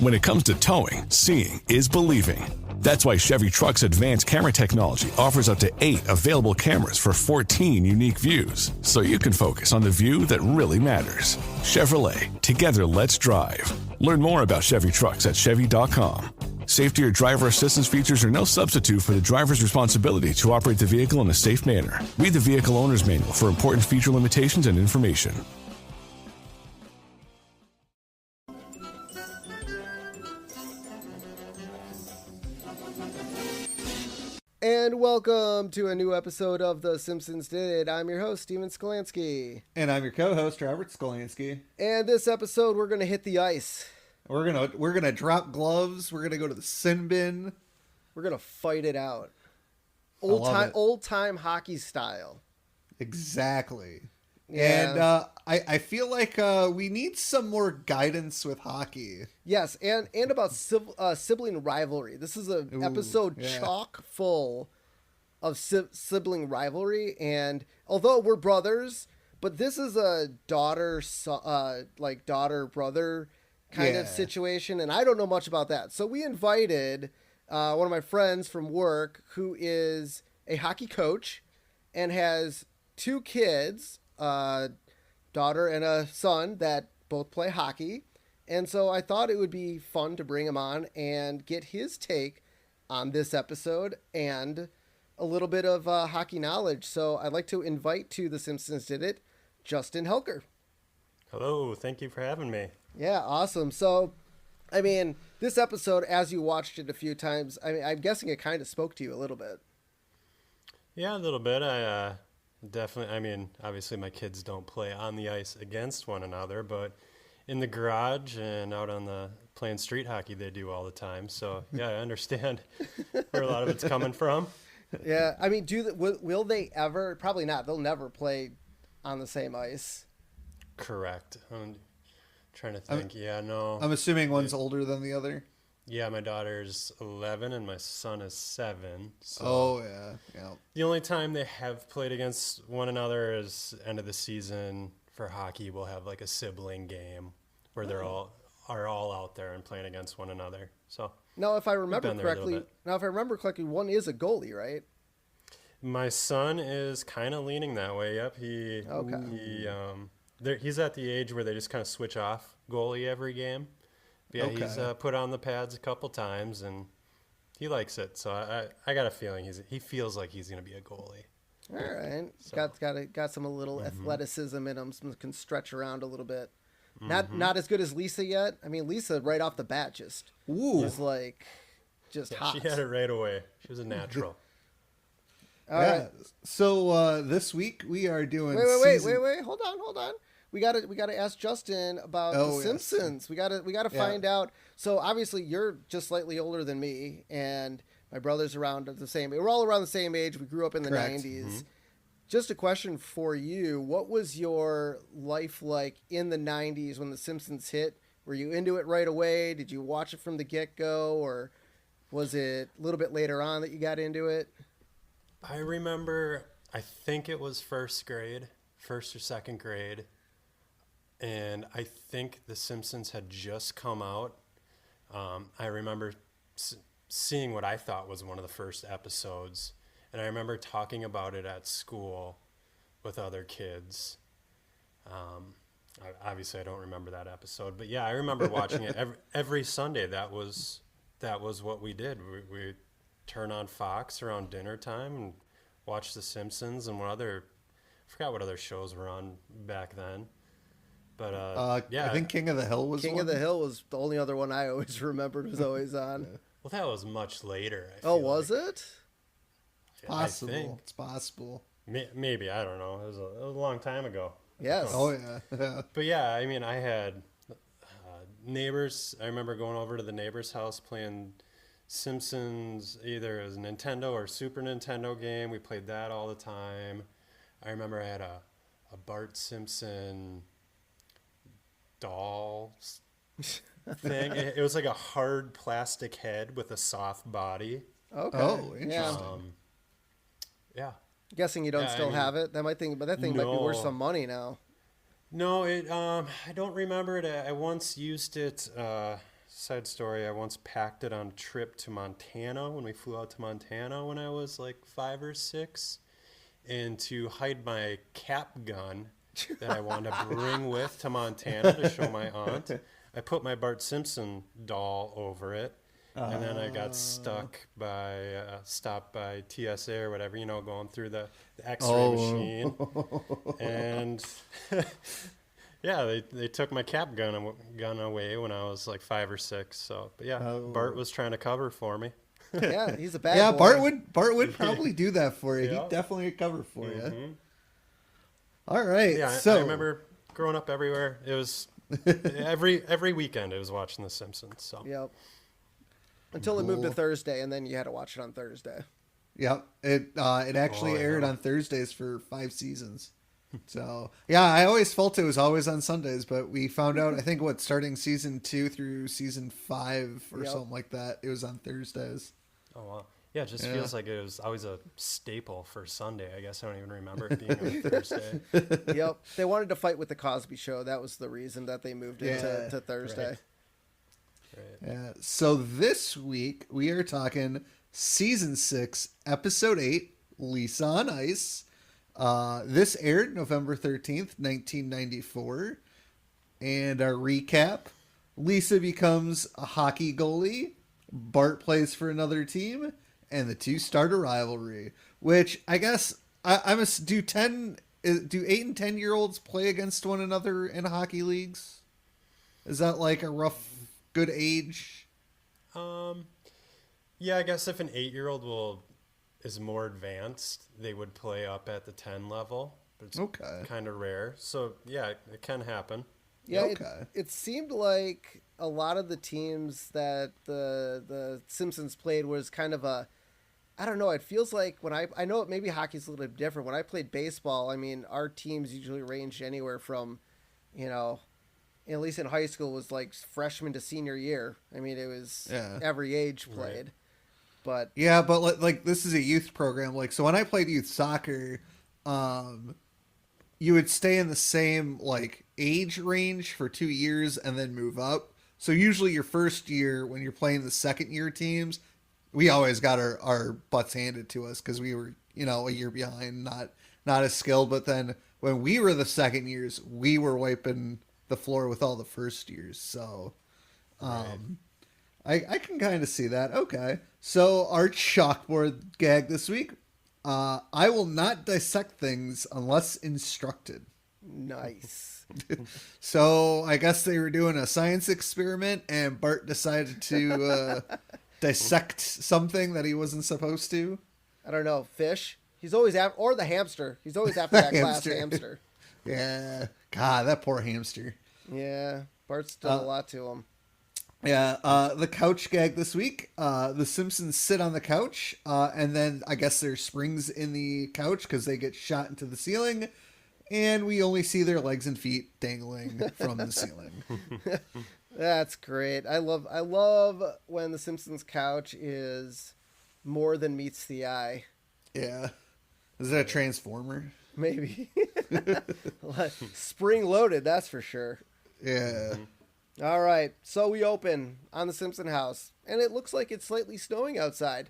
When it comes to towing, seeing is believing. That's why Chevy Truck's advanced camera technology offers up to 8 available cameras for 14 unique views, so you can focus on the view that really matters. Chevrolet, together let's drive. Learn more about Chevy Trucks at Chevy.com. Safety or driver assistance features are no substitute for the driver's responsibility to operate the vehicle in a safe manner. Read the Vehicle Owner's Manual for important feature limitations and information. And welcome to a new episode of The Simpsons Did It. I'm your host, Steven Skolansky. And I'm your co-host, Robert Skolansky. And this episode, we're going to hit the ice. We're gonna drop gloves. We're gonna go to the sin bin. We're going to fight it out. Old time hockey style. Exactly. Yeah. And I feel like we need some more guidance with hockey. Yes, and about sibling rivalry. This is an episode chock full of sibling rivalry, and although we're brothers, but this is a daughter-brother kind of situation, and I don't know much about that. So we invited one of my friends from work who is a hockey coach and has 2 kids, daughter and a son that both play hockey. And so I thought it would be fun to bring him on and get his take on this episode and a little bit of hockey knowledge. So I'd like to invite to The Simpsons Did It, Justin Helker. Hello, thank you for having me. Yeah, awesome. So, I mean, this episode, as you watched it a few times, I'm guessing it kind of spoke to you a little bit. Yeah, a little bit. Definitely, obviously my kids don't play on the ice against one another, but in the garage and out on the playing street hockey, they do all the time. So, yeah, I understand where a lot of it's coming from. Yeah, I mean, will they ever? Probably not. They'll never play on the same ice. Correct. I'm trying to think. No. I'm assuming one's older than the other. Yeah, my daughter's 11 and my son is 7. So yeah. The only time they have played against one another is end of the season for hockey. We'll have like a sibling game where they're all out there and playing against one another. So now, if I remember correctly, one is a goalie, right? My son is kind of leaning that way. Yep, he's at the age where they just kind of switch off goalie every game. Yeah, he's put on the pads a couple times, and he likes it. So I got a feeling he feels like he's going to be a goalie. All right, so. got some little athleticism in him. Some can stretch around a little bit. Not as good as Lisa yet. I mean, Lisa right off the bat was like hot. She had it right away. She was a natural. All right. So this week we are doing. Wait! Hold on. We gotta ask Justin about The Simpsons. Yes. We gotta find out. So obviously you're just slightly older than me, and my brother's around the same. We're all around the same age. We grew up in the 90s. Mm-hmm. Just a question for you: what was your life like in the 90s when The Simpsons hit? Were you into it right away? Did you watch it from the get-go, or was it a little bit later on that you got into it? I remember. I think it was first or second grade. And I think The Simpsons had just come out. I remember seeing what I thought was one of the first episodes. And I remember talking about it at school with other kids. Obviously, I don't remember that episode. But, yeah, I remember watching it every Sunday. That was what we did. We turn on Fox around dinner time and watch The Simpsons and I forgot what other shows were on back then. But I think King of the Hill was King of the Hill was the only other one I always remembered was always on. Well, that was much later. Was it? Possible. It's possible. Maybe, I don't know. It was a long time ago. Yes. Oh yeah. But yeah, I mean, I had neighbors. I remember going over to the neighbor's house playing Simpsons. Either it was a Nintendo or Super Nintendo game. We played that all the time. I remember I had a Bart Simpson doll thing. It was like a hard plastic head with a soft body. Okay. Oh, interesting. Yeah. Guessing you don't still have it. That thing might be worth some money now. No, I don't remember it. I once used it side story, I once packed it on a trip to Montana when we flew out to Montana when I was like 5 or 6. And to hide my cap gun that I wanted to bring with to Montana to show my aunt, I put my Bart Simpson doll over it. And then I got stopped by TSA or whatever, going through the X-ray machine. And yeah, they took my cap gun away when I was like 5 or 6. So, but yeah, Bart was trying to cover for me. Yeah, he's a bad boy. Bart would probably do that for you. Yeah. He'd definitely cover for you. All right. Yeah, so I remember growing up everywhere. It was every weekend I was watching The Simpsons. So Yep. Until it moved to Thursday, and then you had to watch it on Thursday. Yep. It actually aired on Thursdays for 5 seasons. So yeah, I always felt it was always on Sundays, but we found out, I think starting season 2 through season 5 or something like that, it was on Thursdays. Oh wow. Yeah, it just feels like it was always a staple for Sunday. I guess I don't even remember it being on Thursday. Yep. They wanted to fight with the Cosby Show. That was the reason that they moved it to Thursday. Right. Yeah. So this week we are talking season 6, episode 8, Lisa on Ice. This aired November 13th, 1994. And our recap: Lisa becomes a hockey goalie, Bart plays for another team, and the two start a rivalry. Which I guess do 8 and 10-year-olds play against one another in hockey leagues? Is that like a rough good age? Yeah, I guess if an 8-year-old is more advanced, they would play up at the 10 level. But it's kind of rare. So yeah, it can happen. Yeah, it seemed like a lot of the teams that the Simpsons played was kind of I don't know, it feels like when I know maybe hockey's a little bit different. When I played baseball, I mean, our teams usually ranged anywhere from, at least in high school, was like freshman to senior year. I mean, it was every age played. Right. But yeah, but like this is a youth program. Like, so when I played youth soccer, you would stay in the same like age range for 2 years and then move up. So usually your first year, when you're playing the second year teams, we always got our butts handed to us because we were, a year behind, not as skilled. But then when we were the second years, we were wiping the floor with all the first years. So I can kind of see that. Okay. So our chalkboard gag this week: I will not dissect things unless instructed. Nice. So I guess they were doing a science experiment and Bart decided to dissect something that he wasn't supposed to. I don't know. Fish. He's always after, or the hamster. He's always after that glass hamster. Yeah. God, that poor hamster. Yeah. Bart's done a lot to him. Yeah, the couch gag this week. The Simpsons sit on the couch, and then I guess there's springs in the couch because they get shot into the ceiling, and we only see their legs and feet dangling from the ceiling. That's great. I love when the Simpsons couch is more than meets the eye. Yeah. Is that a transformer? Maybe. Spring loaded, that's for sure. Yeah. All right, so we open on the Simpson house, and it looks like it's slightly snowing outside.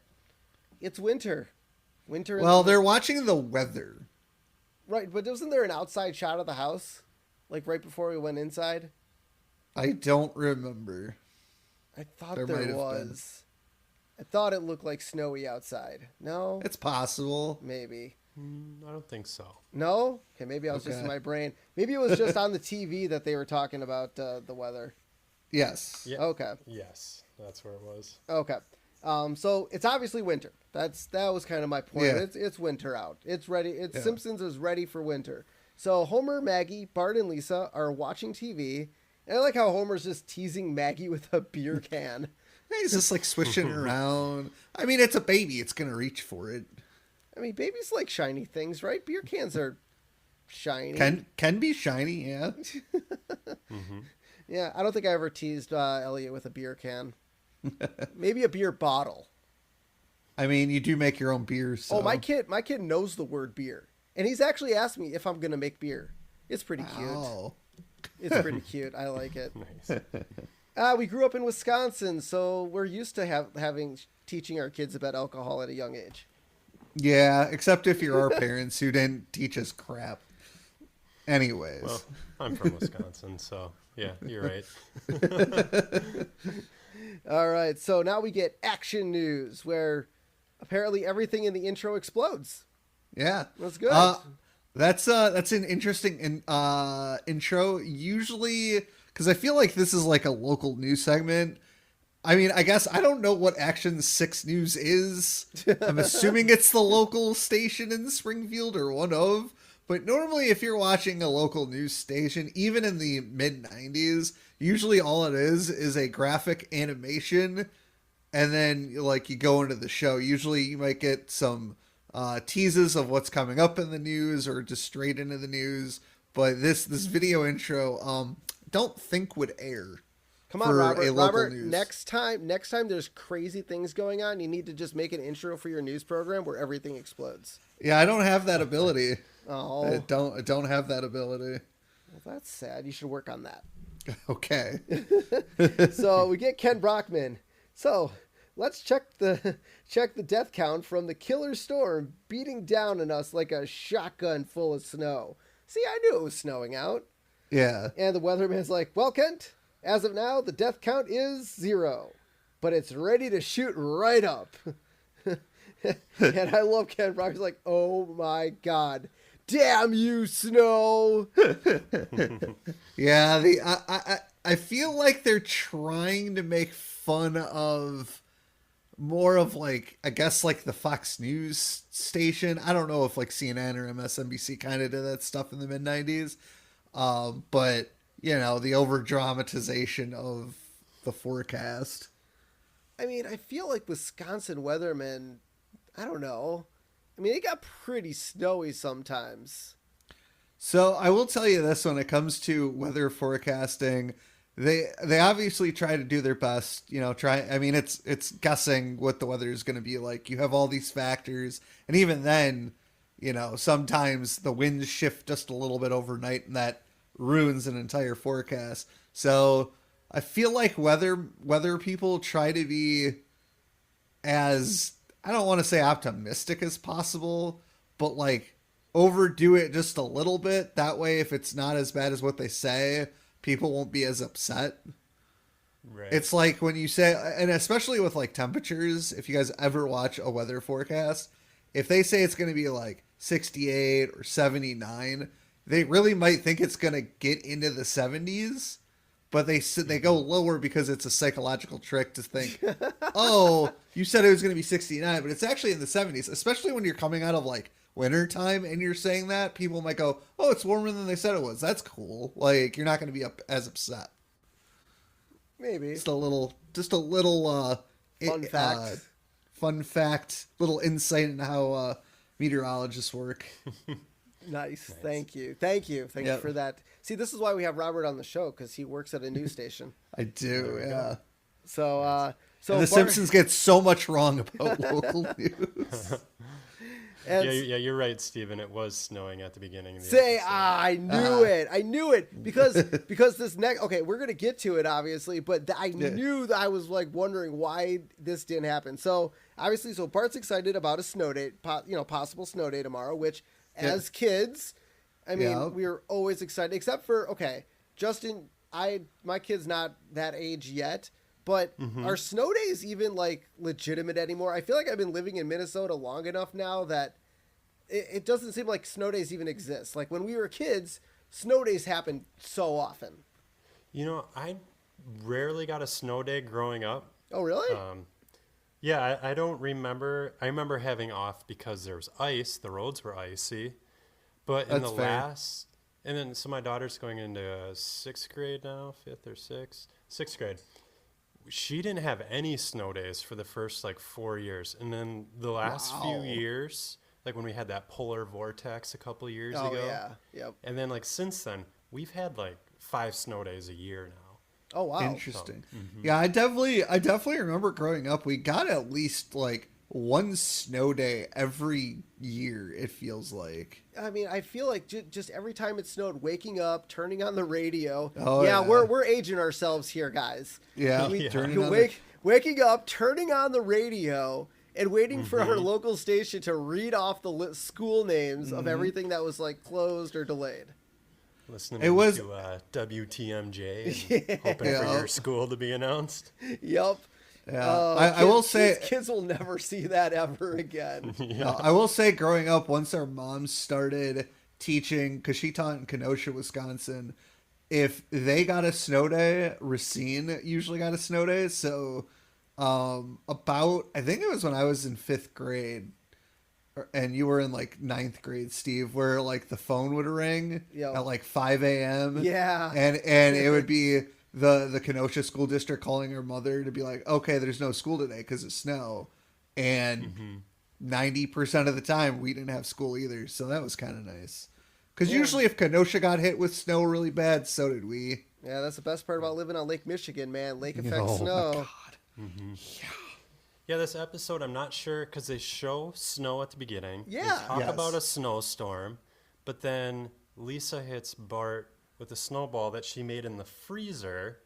It's winter. Well, they're watching the weather. Right, but wasn't there an outside shot of the house, like right before we went inside? I don't remember. I thought there was. I thought it looked like snowy outside. No? It's possible. Maybe. I don't think so. No? Okay, maybe I was just in my brain. Maybe it was just on the TV that they were talking about the weather. Yes. Yeah. Okay. Yes, that's where it was. Okay. So it's obviously winter. That was kind of my point. Yeah. It's winter out. It's ready. Simpsons is ready for winter. So Homer, Maggie, Bart, and Lisa are watching TV. And I like how Homer's just teasing Maggie with a beer can. He's just like switching around. I mean, it's a baby. It's going to reach for it. I mean, babies like shiny things, right? Beer cans are shiny. Can be shiny, yeah. Yeah, I don't think I ever teased Elliot with a beer can. Maybe a beer bottle. I mean, you do make your own beer, so... Oh, my kid knows the word beer. And he's actually asked me if I'm going to make beer. It's pretty cute. Oh. It's pretty cute. I like it. Nice. We grew up in Wisconsin, so we're used to having teaching our kids about alcohol at a young age. Yeah, except if you're our parents who didn't teach us crap. Anyways. Well, I'm from Wisconsin, so yeah, you're right. All right, so now we get action news, where apparently everything in the intro explodes. Yeah. That's good. That's an interesting intro. Usually, because I feel like this is like a local news segment. I mean, I guess I don't know what Action 6 News is. I'm assuming it's the local station in Springfield or one of. But normally if you're watching a local news station, even in the mid-90s, usually all it is a graphic animation. And then like you go into the show. Usually you might get some teases of what's coming up in the news or just straight into the news. But this video intro, don't think would air. Come on, Robert. Next time there's crazy things going on, you need to just make an intro for your news program where everything explodes. Yeah, I don't have that ability. Oh, I don't have that ability. Well, that's sad. You should work on that. Okay. So we get Ken Brockman. So let's check the death count from the killer storm beating down on us like a shotgun full of snow. See, I knew it was snowing out. Yeah. And the weatherman's like, well, Kent, as of now, the death count is 0, but it's ready to shoot right up. And I love Ken Brock. He's like, oh my God, damn you, snow. Yeah. I feel like they're trying to make fun of more of like, I guess like the Fox News station. I don't know if like CNN or MSNBC kind of did that stuff in the mid-90s. But you know, the over dramatization of the forecast. I mean, I feel like Wisconsin weathermen, I don't know. I mean, it got pretty snowy sometimes. So I will tell you this, when it comes to weather forecasting, they obviously try to do their best, you know, I mean, it's guessing what the weather is going to be like. You have all these factors, and even then, you know, sometimes the winds shift just a little bit overnight, and that ruins an entire forecast. So I feel like weather people try to be as, I don't want to say optimistic as possible, but like overdo it just a little bit. That way, if it's not as bad as what they say, people won't be as upset. Right. It's like when you say, and especially with like temperatures, if you guys ever watch a weather forecast, if they say it's going to be like 68 or 79, they really might think it's going to get into the 70s, but they go lower because it's a psychological trick to think, oh, you said it was going to be 69, but it's actually in the 70s, especially when you're coming out of like winter time and you're saying that. People might go, oh, it's warmer than they said it was. That's cool. Like, you're not going to be as upset. Maybe. Just a little fun fact, little insight into how meteorologists work. Nice. Thank you for that. See, this is why we have Robert on the show, because he works at a news station. I do, yeah. So and the Simpsons get so much wrong about local news. Yeah, you're right, Steven. It was snowing at the beginning of the episode. I knew it because this next, okay, we're gonna get to it obviously, but I knew that I was like wondering why this didn't happen. So obviously, Bart's excited about a snow day, possible snow day tomorrow, which as kids, I mean, we were always excited, except for, okay, Justin, my kid's not that age yet, but are snow days even like legitimate anymore? I feel like I've been living in Minnesota long enough now that it doesn't seem like snow days even exist. Like when we were kids, snow days happened so often. You know, I rarely got a snow day growing up. Oh, really? Yeah, I don't remember. I remember having off because there was ice. The roads were icy. But in and then so my daughter's going into 6th grade now, 5th or 6th grade. She didn't have any snow days for the first like 4 years. And then the last few years, like when we had that polar vortex a couple years ago. Oh, yeah. Yep. And then like since then, we've had like 5 snow days a year now. Oh, wow. Interesting. Yeah, I definitely remember growing up, we got at least like one snow day every year, it feels like. I mean, I feel like just every time it snowed, waking up, turning on the radio. Oh, yeah, yeah. we're aging ourselves here, guys. Yeah, Waking up, turning on the radio, and waiting for our local station to read off the school names of everything that was like closed or delayed. Listening It was- to WTMJ and hoping for your school to be announced. Yep. Yeah, I will say kids will never see that ever again. I will say, growing up, once our moms started teaching, because she taught in Kenosha, Wisconsin, if they got a snow day, Racine usually got a snow day. So I think it was when I was in 5th grade, and you were in like 9th grade, Steve, where like the phone would ring at like 5 a.m. Yeah. And it would be the Kenosha school district calling her mother to be like, okay, there's no school today because of snow. And 90% of the time we didn't have school either. So that was kind of nice. Because usually if Kenosha got hit with snow really bad, so did we. Yeah, that's the best part about living on Lake Michigan, man. Lake effect Oh, snow. my God. Yeah, this episode, I'm not sure because they show snow at the beginning. Yeah. They talk Yes. about a snowstorm, but then Lisa hits Bart with a snowball that she made in the freezer.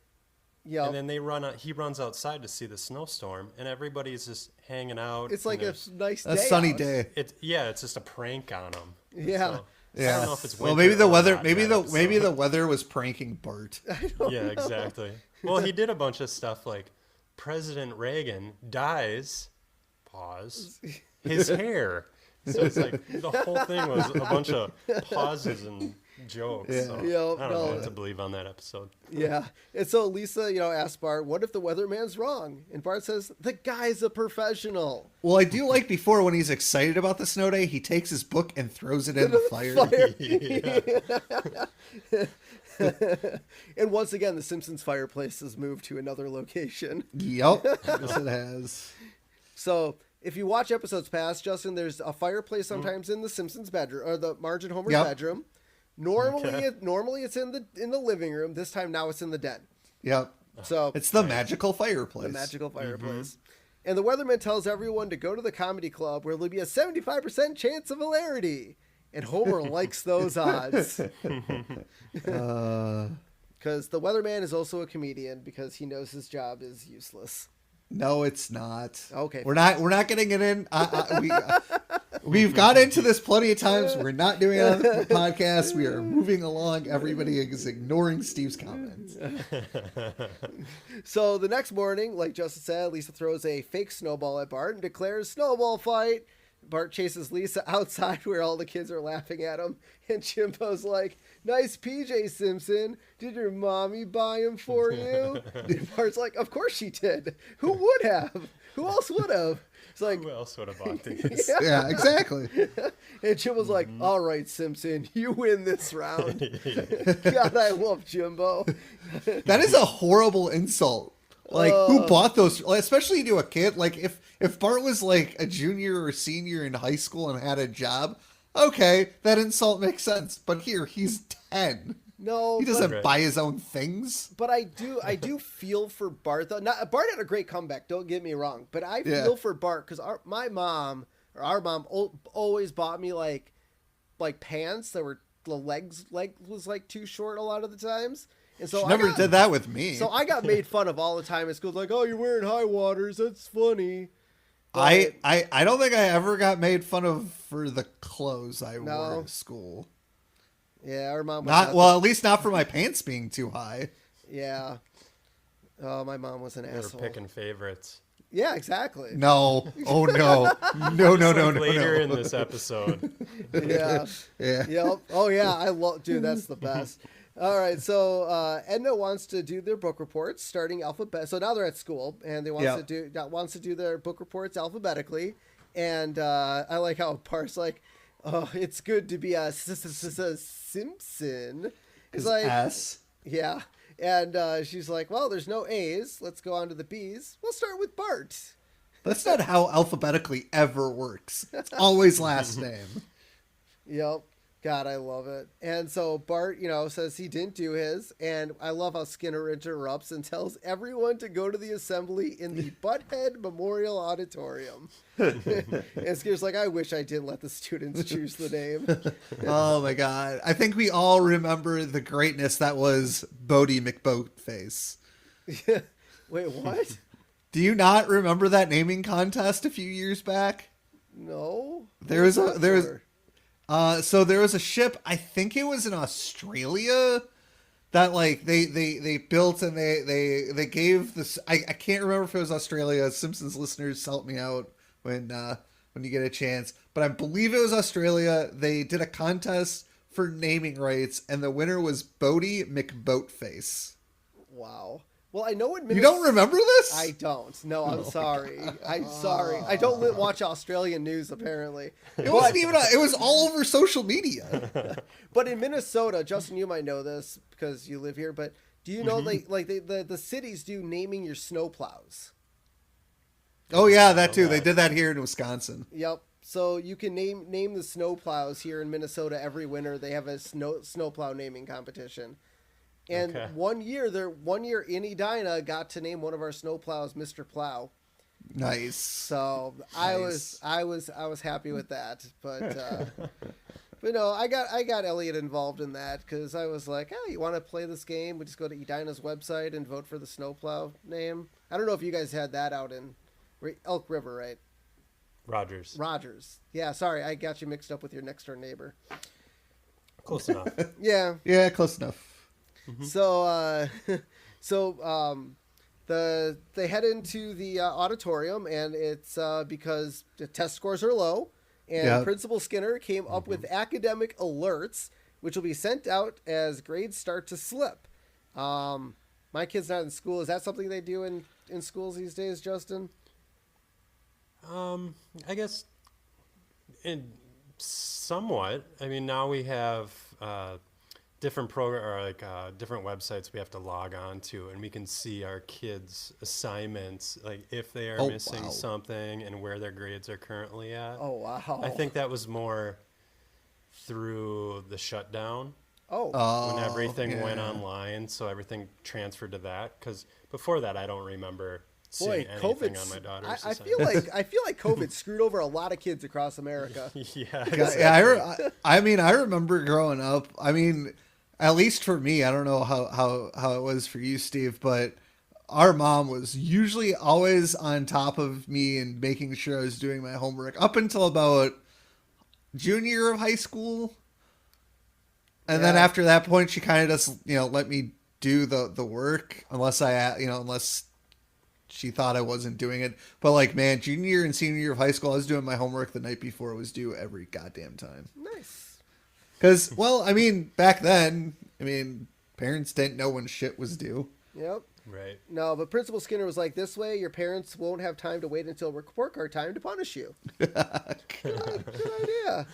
Yep. And then he runs outside to see the snowstorm, and everybody's just hanging out. It's like and a nice day. A sunny out. day. it's just a prank on them. Yeah. So, I don't know if it's Well, winter maybe the or weather. not Maybe that the episode. weather was pranking Bart. Yeah, exactly. Well, he did a bunch of stuff like President Reagan dies. Pause. His hair. So it's like the whole thing was a bunch of pauses and jokes. Yeah. So Yep, I don't know no. what to believe on that episode. Yeah. And so Lisa, asks Bart, what if the weatherman's wrong? And Bart says, the guy's a professional. Well, I do like before when he's excited about the snow day, he takes his book and throws it in the fire. And once again, the Simpsons fireplace has moved to another location. Yep, yes it has. So if you watch episodes past, Justin, there's a fireplace sometimes in the Simpsons bedroom or the Marge and Homer's bedroom. Normally it's in the living room. This time now it's in the den. Yep. So It's the magical fireplace. the magical fireplace. And the weatherman tells everyone to go to the comedy club where there'll be a 75% chance of hilarity. And Homer likes those odds. Because the weatherman is also a comedian because he knows his job is useless. No, it's not. Okay. We're not getting it in. We've got into this plenty of times. We're not doing it on the podcast. We are moving along. Everybody is ignoring Steve's comments. So the next morning, like Justin said, Lisa throws a fake snowball at Bart and declares snowball fight. Bart chases Lisa outside where all the kids are laughing at him. And Jimbo's like, nice PJ, Simpson. Did your mommy buy him for you? And Bart's like, of course she did. Who would have? Who else would have? It's like, Who else would have bought these? Yeah, exactly. and Jimbo's like, all right, Simpson, you win this round. God, I love Jimbo. That is a horrible insult. Like, who bought those? Like, especially to a kid. Like, if Bart was like a junior or senior in high school and had a job, okay, that insult makes sense. But here, he's 10. No, He doesn't buy his own things. But I do feel for Bart though. Bart had a great comeback. Don't get me wrong, but I feel for Bart because our mom always bought me like pants that were the leg was like too short a lot of the times, and so She never did that with me. So I got made fun of all the time at school. Like, oh, you're wearing high waters. That's funny. I don't think I ever got made fun of for the clothes I wore to school. Yeah, our mom was Not well, at least not for my pants being too high. Yeah. Oh, my mom was an They were asshole. picking favorites. Yeah, exactly. No. Oh no. No. Later in this episode. Yeah. Yeah. Yep. Oh yeah, I love. Dude, that's the best. All right, so Edna wants to do their book reports starting alphabet. So now they're at school and they wants to do their book reports alphabetically. And I like how Bart's like, oh, it's good to be a Simpson. It's like S. Yeah. And she's like, well, there's no A's. Let's go on to the B's. We'll start with Bart. That's not how alphabetically ever works. It's always last name. Yep. God, I love it. And so Bart, says he didn't do his. And I love how Skinner interrupts and tells everyone to go to the assembly in the Butthead Memorial Auditorium. And Skinner's like, I wish I didn't let the students choose the name. Oh my God. I think we all remember the greatness that was Bodie McBoatface. Wait, what? Do you not remember that naming contest a few years back? No. There was so there was a ship, I think it was in Australia, that like they built, and they gave this, I can't remember if it was Australia. Simpsons listeners, help me out when you get a chance, but I believe it was Australia. They did a contest for naming rights, and the winner was Bodie McBoatface. Wow. Well, I know You don't remember this? I don't. No, I'm sorry. I'm sorry. I don't watch Australian news, apparently. It wasn't even. It was all over social media. But in Minnesota, Justin, you might know this because you live here. But do you know the cities do naming your snowplows? Oh yeah, that too. They did that here in Wisconsin. Yep. So you can name the snowplows here in Minnesota every winter. They have a snowplow naming competition. And one year in Edina got to name one of our snowplows Mr. Plow. Nice. So Nice. I was happy with that, but no, I got Elliot involved in that because I was like, oh, you want to play this game? We just go to Edina's website and vote for the snowplow name. I don't know if you guys had that out in Elk River, right? Rogers. Yeah, sorry, I got you mixed up with your next door neighbor. Close enough. Yeah. Yeah, close enough. Mm-hmm. They head into the auditorium, and it's because the test scores are low, and Principal Skinner came up with academic alerts, which will be sent out as grades start to slip. My kid's not in school. Is that something they do in schools these days, Justin? I guess somewhat. I mean, now we have different different websites we have to log on to, and we can see our kids' assignments, like if they are missing something and where their grades are currently at. Oh, wow. I think that was more through the shutdown. Oh. When everything went online, so everything transferred to that. Because before that, I don't remember seeing anything on my daughter's I feel like COVID screwed over a lot of kids across America. Yeah. Yeah, I mean, I remember growing up. I mean, at least for me, I don't know how it was for you, Steve, but our mom was usually always on top of me and making sure I was doing my homework up until about junior year of high school. And then after that point, she kind of just, let me do the work unless she thought I wasn't doing it. But like, man, junior and senior year of high school, I was doing my homework the night before it was due every goddamn time. Nice. Because, back then, parents didn't know when shit was due. Yep. Right. No, but Principal Skinner was like, this way your parents won't have time to wait until report card time to punish you. Good idea.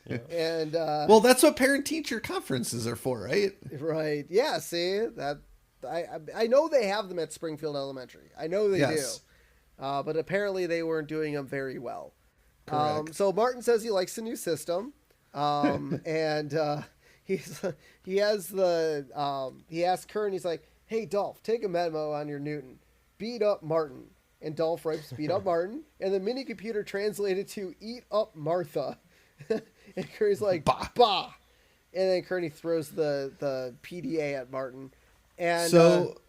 Yeah. And well, that's what parent-teacher conferences are for, right? Right. Yeah, see? That I know they have them at Springfield Elementary. I know they do. But apparently they weren't doing them very well. So Martin says he likes the new system. And he asks Kern, he's like, hey, Dolph, take a memo on your Newton. Beat up Martin. And Dolph writes, beat up Martin. And the mini computer translated to eat up Martha. And Kearney's like, bah. And then Kearney throws the PDA at Martin. And so,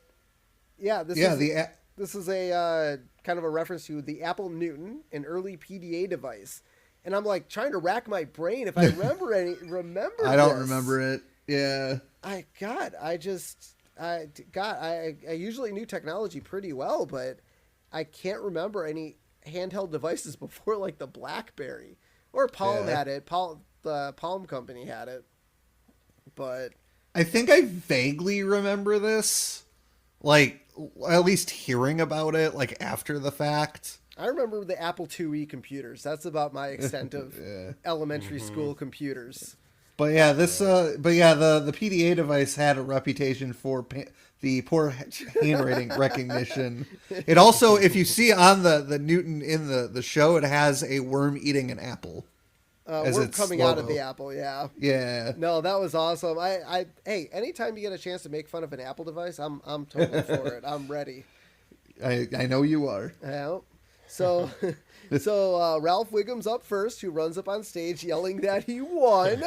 this is a kind of a reference to the Apple Newton, an early PDA device. And I'm like trying to rack my brain if I remember I don't remember it. Yeah. I usually knew technology pretty well, but I can't remember any handheld devices before like the BlackBerry or Palm had it. The Palm company had it, but I think I vaguely remember this, like at least hearing about it like after the fact. I remember the Apple IIe computers. That's about my extent of elementary school computers. But yeah, the PDA device had a reputation for the poor handwriting recognition. It also, if you see on the Newton in the show, it has a worm eating an apple. as We're its coming out of logo. the apple, yeah. Yeah. No, that was awesome. Hey, anytime you get a chance to make fun of an Apple device, I'm totally for it. I'm ready. I know you are. Yeah. So, Ralph Wiggum's up first, who runs up on stage yelling that he won.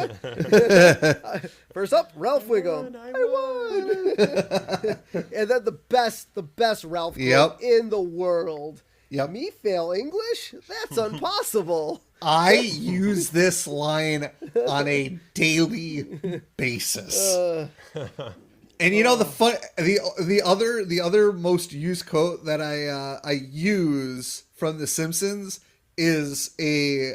First up, Ralph Wiggum. I won. And then the best Ralph quote in the world. Yep. Me fail English? That's unpossible. I use this line on a daily basis. And you know the other most used quote that I use from The Simpsons is a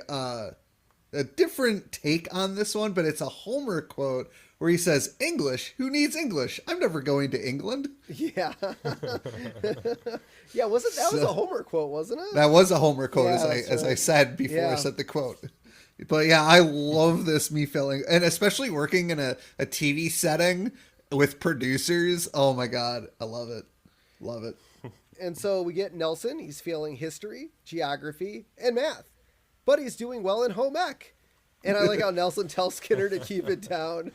different take on this one, but it's a Homer quote where he says, "English? Who needs English? I'm never going to England." Yeah. Yeah, was a Homer quote, wasn't it? That was a Homer quote, Yeah, as I said before I Yeah. said the quote. But yeah, I love this me feeling, and especially working in a TV setting with producers. Oh my God, I love it. Love it. And so we get Nelson. He's failing history, geography, and math, but he's doing well in home ec. And I like how Nelson tells Skinner to keep it down.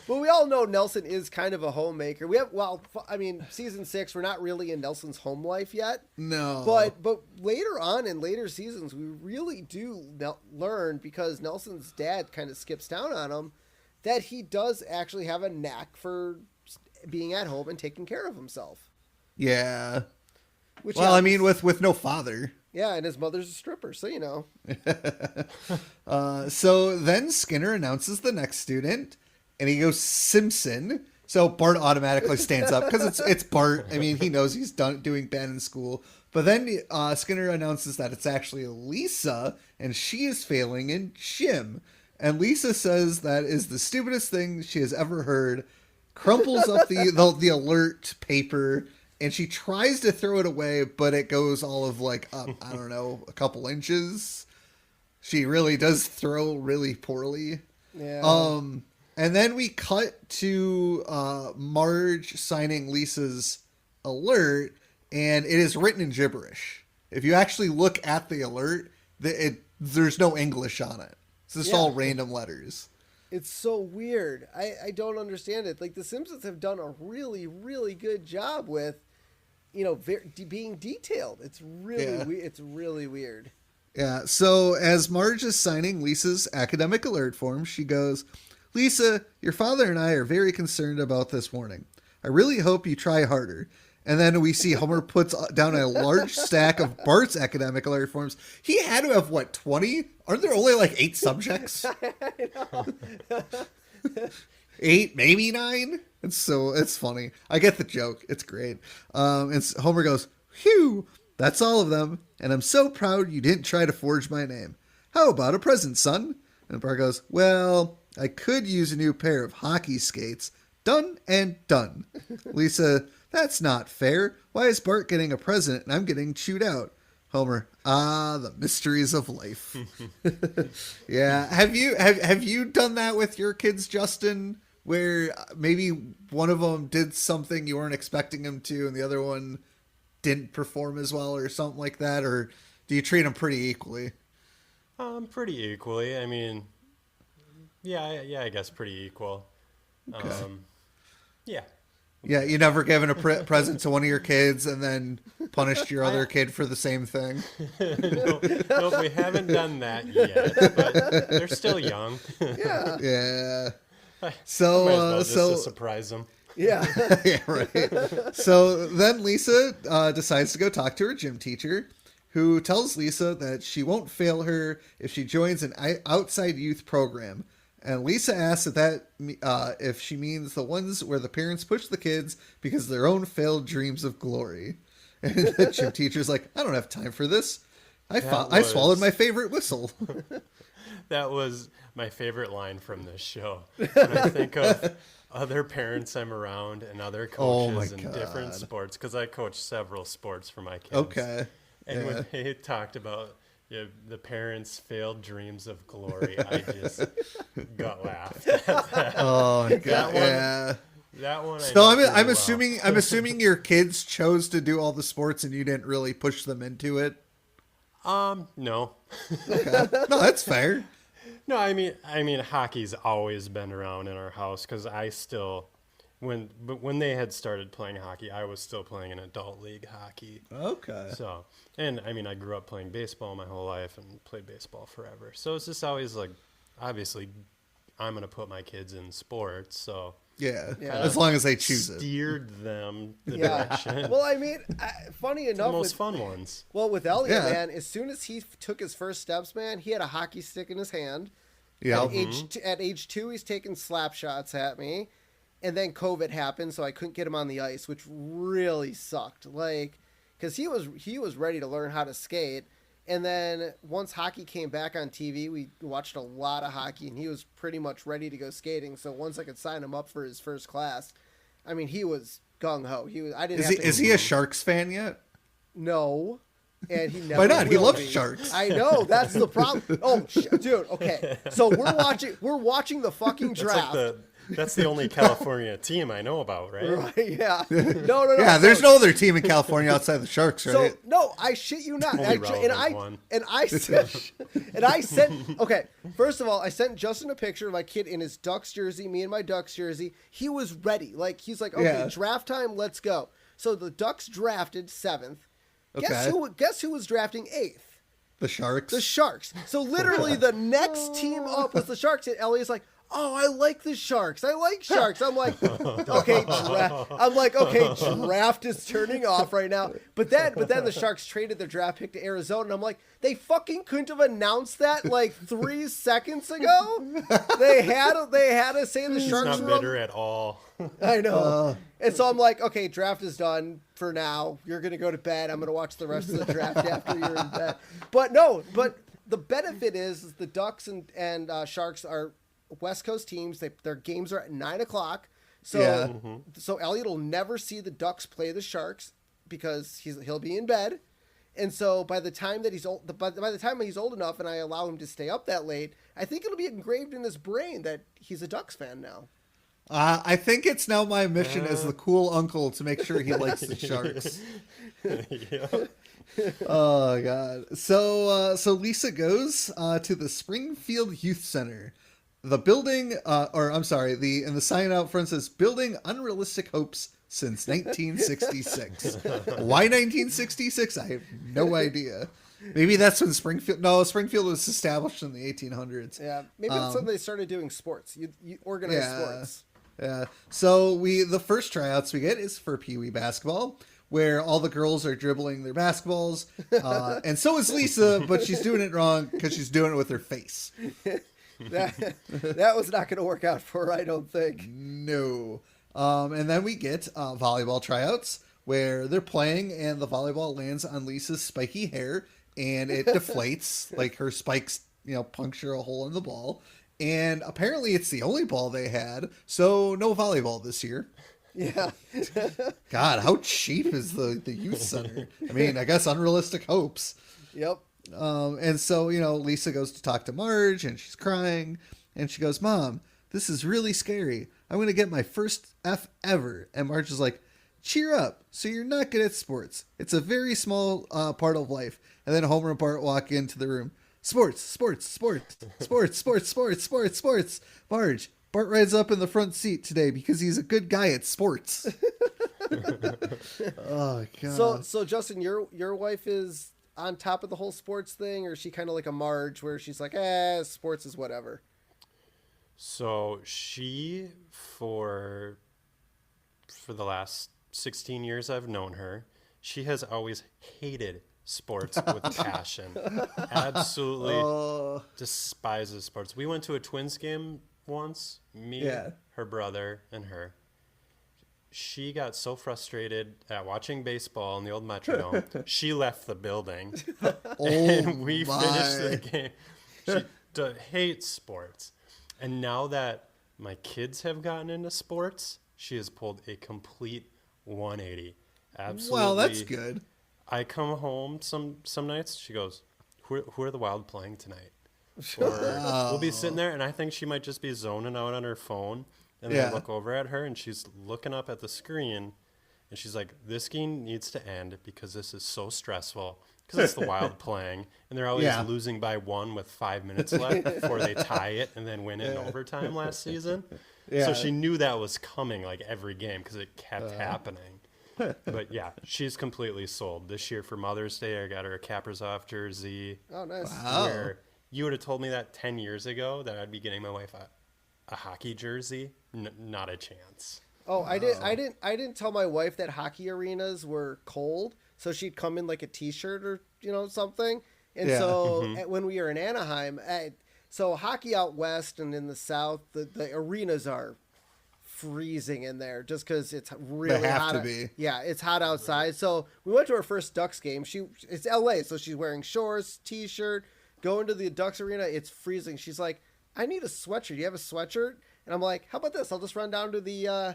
Well, we all know Nelson is kind of a homemaker. Season 6, we're not really in Nelson's home life yet. No. But later on in later seasons, we really do learn, because Nelson's dad kind of skips down on him, that he does actually have a knack for being at home and taking care of himself. Yeah. Which, Well, I mean, with no father. Yeah, and his mother's a stripper, so you know. So then Skinner announces the next student, and he goes Simpson. So Bart automatically stands up because it's Bart. I mean, he knows he's doing bad in school. But then Skinner announces that it's actually Lisa, and she is failing in gym. And Lisa says that is the stupidest thing she has ever heard. Crumples up the alert paper, and she tries to throw it away, but it goes all of I don't know, a couple inches. She really does throw really poorly. Yeah. And then we cut to Marge signing Lisa's alert, and it is written in gibberish. If you actually look at the alert, there's no English on it. It's just all random letters. It's so weird. I don't understand it. Like, The Simpsons have done a really, really good job with, being detailed. It's really weird. Yeah. So as Marge is signing Lisa's academic alert form, she goes, "Lisa, your father and I are very concerned about this warning. I really hope you try harder." And then we see Homer puts down a large stack of Bart's academic alert forms. He had to have, 20? Aren't there only 8 subjects? 8, maybe 9? It's funny. I get the joke. It's great. And Homer goes, "Phew, that's all of them. And I'm so proud you didn't try to forge my name. How about a present, son?" And Bart goes, "Well, I could use a new pair of hockey skates. Done and done." Lisa, "That's not fair. Why is Bart getting a present and I'm getting chewed out?" Homer, the mysteries of life. Yeah. Have you done that with your kids, Justin? Where maybe one of them did something you weren't expecting him to, and the other one didn't perform as well, or something like that? Or do you treat them pretty equally? Pretty equally. I mean, yeah, I guess pretty equal. Okay. Yeah. Yeah, you never given a present to one of your kids and then punished your other kid for the same thing? No, we haven't done that yet, but they're still young. Yeah. Yeah. Might So, as well just to surprise them. Yeah. yeah, right. So then Lisa decides to go talk to her gym teacher, who tells Lisa that she won't fail her if she joins an outside youth program. And Lisa asks if she means the ones where the parents push the kids because of their own failed dreams of glory. And the gym teacher's like, "I don't have time for this. I swallowed my favorite whistle." That was my favorite line from this show. When I think of other parents I'm around and other coaches in different sports, because I coach several sports for my kids. Okay. And when they talked about the parents' failed dreams of glory, I just got laughed at that. Oh my God. Yeah. That one. So I'm assuming your kids chose to do all the sports and you didn't really push them into it. No. Okay. No, that's fair. No, I mean, hockey's always been around in our house because when they had started playing hockey, I was still playing in adult league hockey. Okay. So, and I mean, I grew up playing baseball my whole life and played baseball forever. So it's just always like, obviously, I'm gonna put my kids in sports. So Yeah. Yeah. As long as they choose it. steered them the Yeah. direction. Well, I mean, funny the enough, most fun ones. with Elliot, Yeah. man, as soon as he took his first steps, man, he had a hockey stick in his hand. Yeah. At age 2, he's taking slap shots at me, and then COVID happened, so I couldn't get him on the ice, which really sucked. Like, because he was ready to learn how to skate, and then once hockey came back on TV, we watched a lot of hockey, and he was pretty much ready to go skating. So once I could sign him up for his first class, I mean, he was gung ho. I didn't. Is he a Sharks fan yet? No. And he never Why not? He will loves be. sharks. I know, that's the problem. Oh, dude. Okay, so we're watching the fucking draft. That's the only California team I know about, right? Right? Yeah. No. Yeah, there's no other team in California outside the Sharks, right? So no, I shit you not. Only relevant one. I sent. Okay, first of all, I sent Justin a picture of my kid in his Ducks jersey, me in my Ducks jersey. He was ready. Like he's like, okay, Yeah. draft time, let's go. So the Ducks drafted 7th. Okay. Guess who was drafting 8th? The Sharks. The Sharks. So literally the next team up was the Sharks, and Elliott's like, oh, I like the Sharks. I like Sharks. I'm like, okay, draft is turning off right now. But then the Sharks traded their draft pick to Arizona, and I'm like, they fucking couldn't have announced that like 3 seconds ago. They had to say the Sharks Not were bitter at all. I know. And so I'm like, okay, draft is done for now. You're going to go to bed. I'm going to watch the rest of the draft after you're in bed. But the benefit is the Ducks and Sharks are West Coast teams. Their games are at 9:00. So, Yeah. so Elliot will never see the Ducks play the Sharks because he'll be in bed. And so by the time he's old enough and I allow him to stay up that late, I think it'll be engraved in his brain that he's a Ducks fan now. I think it's now my mission as the cool uncle to make sure he likes the Sharks. Yeah. Oh God! So Lisa goes to the Springfield Youth Center. The building, and the sign out front says "Building Unrealistic Hopes Since 1966." Why 1966? I have no idea. Maybe that's when Springfield was established in the 1800s. Yeah, maybe that's when they started doing sports. You organize sports. Yeah. So the first tryouts we get is for Pee Wee basketball, where all the girls are dribbling their basketballs, and so is Lisa, but she's doing it wrong because she's doing it with her face. That was not going to work out for her, I don't think. No. And then we get volleyball tryouts where they're playing and the volleyball lands on Lisa's spiky hair and it deflates, like her spikes, puncture a hole in the ball. And apparently it's the only ball they had, so no volleyball this year. Yeah. God, how cheap is the youth center? I mean, I guess unrealistic hopes. Yep. And so, Lisa goes to talk to Marge and she's crying and she goes, "Mom, this is really scary. I'm going to get my first F ever." And Marge is like, "Cheer up. So you're not good at sports. It's a very small part of life." And then Homer and Bart walk into the room. Sports. Marge, Bart rides up in the front seat today because he's a good guy at sports. Oh, God. So Justin, your wife is on top of the whole sports thing, or is she kind of like a Marge where she's like, sports is whatever? So she, for the last 16 years I've known her, she has always hated sports with passion. Absolutely despises sports. We went to a Twins game once, me, her brother, and her. She got so frustrated at watching baseball in the old Metrodome, she left the building. And we finished the game. She hates sports. And now that my kids have gotten into sports, she has pulled a complete 180. Absolutely. Well, that's good. I come home some nights, she goes, who are the Wild playing tonight? Or we'll be sitting there, and I think she might just be zoning out on her phone. And then I look over at her, and she's looking up at the screen, and she's like, "This game needs to end because this is so stressful because it's the Wild playing, and they're always Yeah. losing by 1 with 5 minutes left before they tie it and then win it in overtime last season. Yeah. So she knew that was coming like every game because it kept happening. But yeah, she's completely sold. This year for Mother's Day, I got her a Kaprizov jersey. Oh, nice. Wow. Where you would have told me that 10 years ago that I'd be getting my wife a hockey jersey. Not a chance. Oh, I didn't tell my wife that hockey arenas were cold, so she'd come in like a t-shirt or something. And Yeah. so when we were in Anaheim, so hockey out west and in the south, the arenas are freezing in there just because it's really have hot. to be. Yeah, it's hot outside. So we went to our first Ducks game. It's LA, so she's wearing shorts, t-shirt, going to the Ducks arena. It's freezing. She's like, I need a sweatshirt. Do you have a sweatshirt? And I'm like, how about this? I'll just run down to the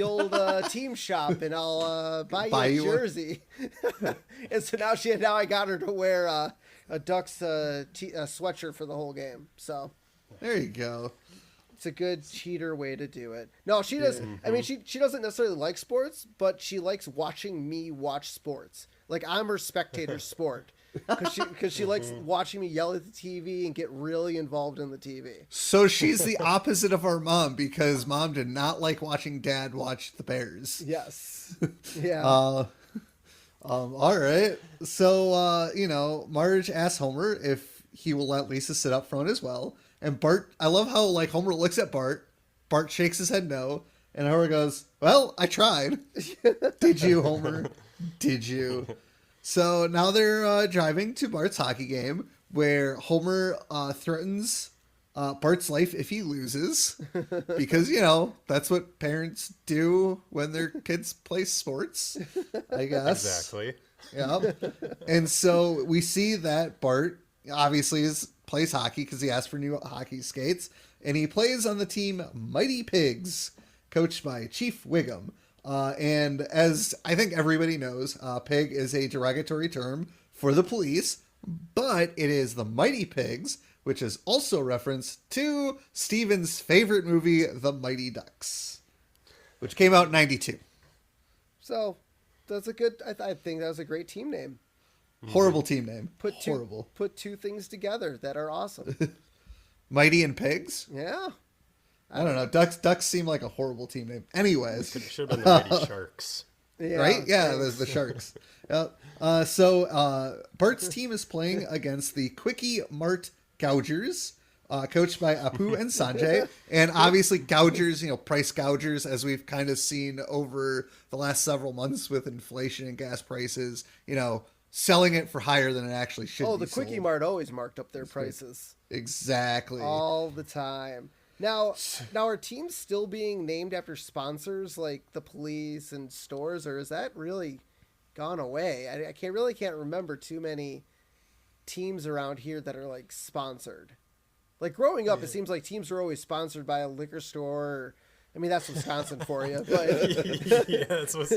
old team shop and I'll buy you a jersey. And so now I got her to wear a Ducks sweatshirt for the whole game. So There you go. it's a good cheater way to do it. No, she does. I mean, she doesn't necessarily like sports, but she likes watching me watch sports. Like I'm her spectator sport because she likes watching me yell at the TV and get really involved in the TV. So she's the opposite of our mom because mom did not like watching dad watch the Bears. Yes. Yeah. All right. So, Marge asks Homer if he will let Lisa sit up front as well. And Bart, I love how like Homer looks at Bart. Bart shakes his head no. And Homer goes, well, I tried. Did you, Homer? Did you? So now they're driving to Bart's hockey game where Homer threatens Bart's life if he loses. Because, that's what parents do when their kids play sports, I guess. Exactly. Yeah. And so we see that Bart obviously plays hockey because he asked for new hockey skates. And he plays on the team Mighty Pigs, coached by Chief Wiggum. And as I think everybody knows, pig is a derogatory term for the police, but it is the Mighty Pigs, which is also a reference to Steven's favorite movie, The Mighty Ducks, which came out in 92. So that's a good. I think that was a great team name. Horrible team name. Horrible. Put two things together that are awesome. Mighty and Pigs? Yeah. I don't know. Ducks seem like a horrible team name. Anyways. Should have been the Mighty Sharks. Yeah. Right? Yeah, there's the Sharks. Yep. So Bart's team is playing against the Quickie Mart Gougers, coached by Apu and Sanjay. And obviously gougers, price gougers, as we've kind of seen over the last several months with inflation and gas prices, selling it for higher than it actually should be. Oh, the Quickie sold. Mart always marked up their prices. Exactly. All the time. Now are teams still being named after sponsors like the police and stores, or is that really gone away? I can't remember too many teams around here that are like sponsored. Like growing up, it seems like teams were always sponsored by a liquor store. I mean, that's Wisconsin for you. But Yeah, that's what.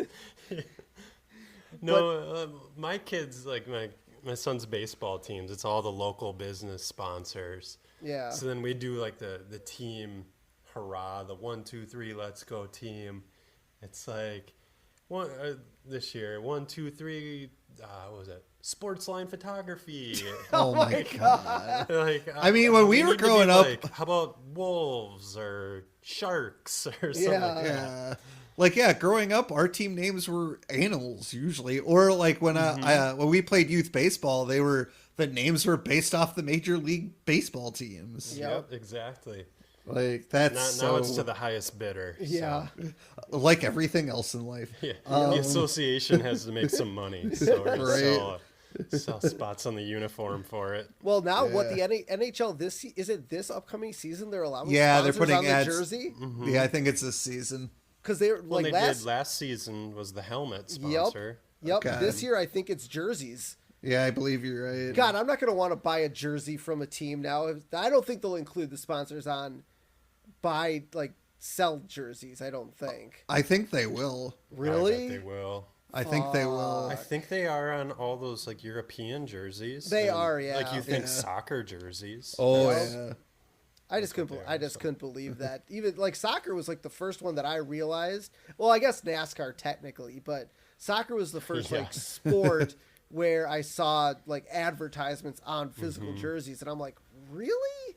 No, my kids, like my son's baseball teams, it's all the local business sponsors. yeah, So then we do like the team hurrah, the 1, 2, 3, let's go team. It's like this year 1, 2, 3. What was it? Sportsline photography. Oh my God. Like, I mean, when we were need to be growing up- like, how about wolves or sharks or something? Yeah. Like that. Growing up, our team names were animals usually, or like when when we played youth baseball, the names were based off the Major League Baseball teams. Yeah. Yep, exactly. Like that's Now it's to the highest bidder. so. yeah. like everything else in life. Yeah, the association has to make some money, so we're gonna sell spots on the uniform for it. Well, now what the NHL this upcoming season they're allowing Yeah, they're sponsors putting on the ads. jersey Yeah, I think it's this season. because they were Well, like they did last season was the helmet sponsor. Yep. Okay. This year I think it's jerseys. Yeah, I believe you're right. God, I'm not going to want to buy a jersey from a team now. I don't think they'll include the sponsors on sell jerseys. I don't think. I think they will. Really? I bet they will. I think they will. I think they are on all those like European jerseys. They and, are, yeah. Like you think Yeah. soccer jerseys. Oh Yes. yeah. I just couldn't believe that. Even like soccer was like the first one that I realized. Well, I guess NASCAR technically, but soccer was the first Yeah. like sport where I saw like advertisements on physical jerseys, and I'm like, really?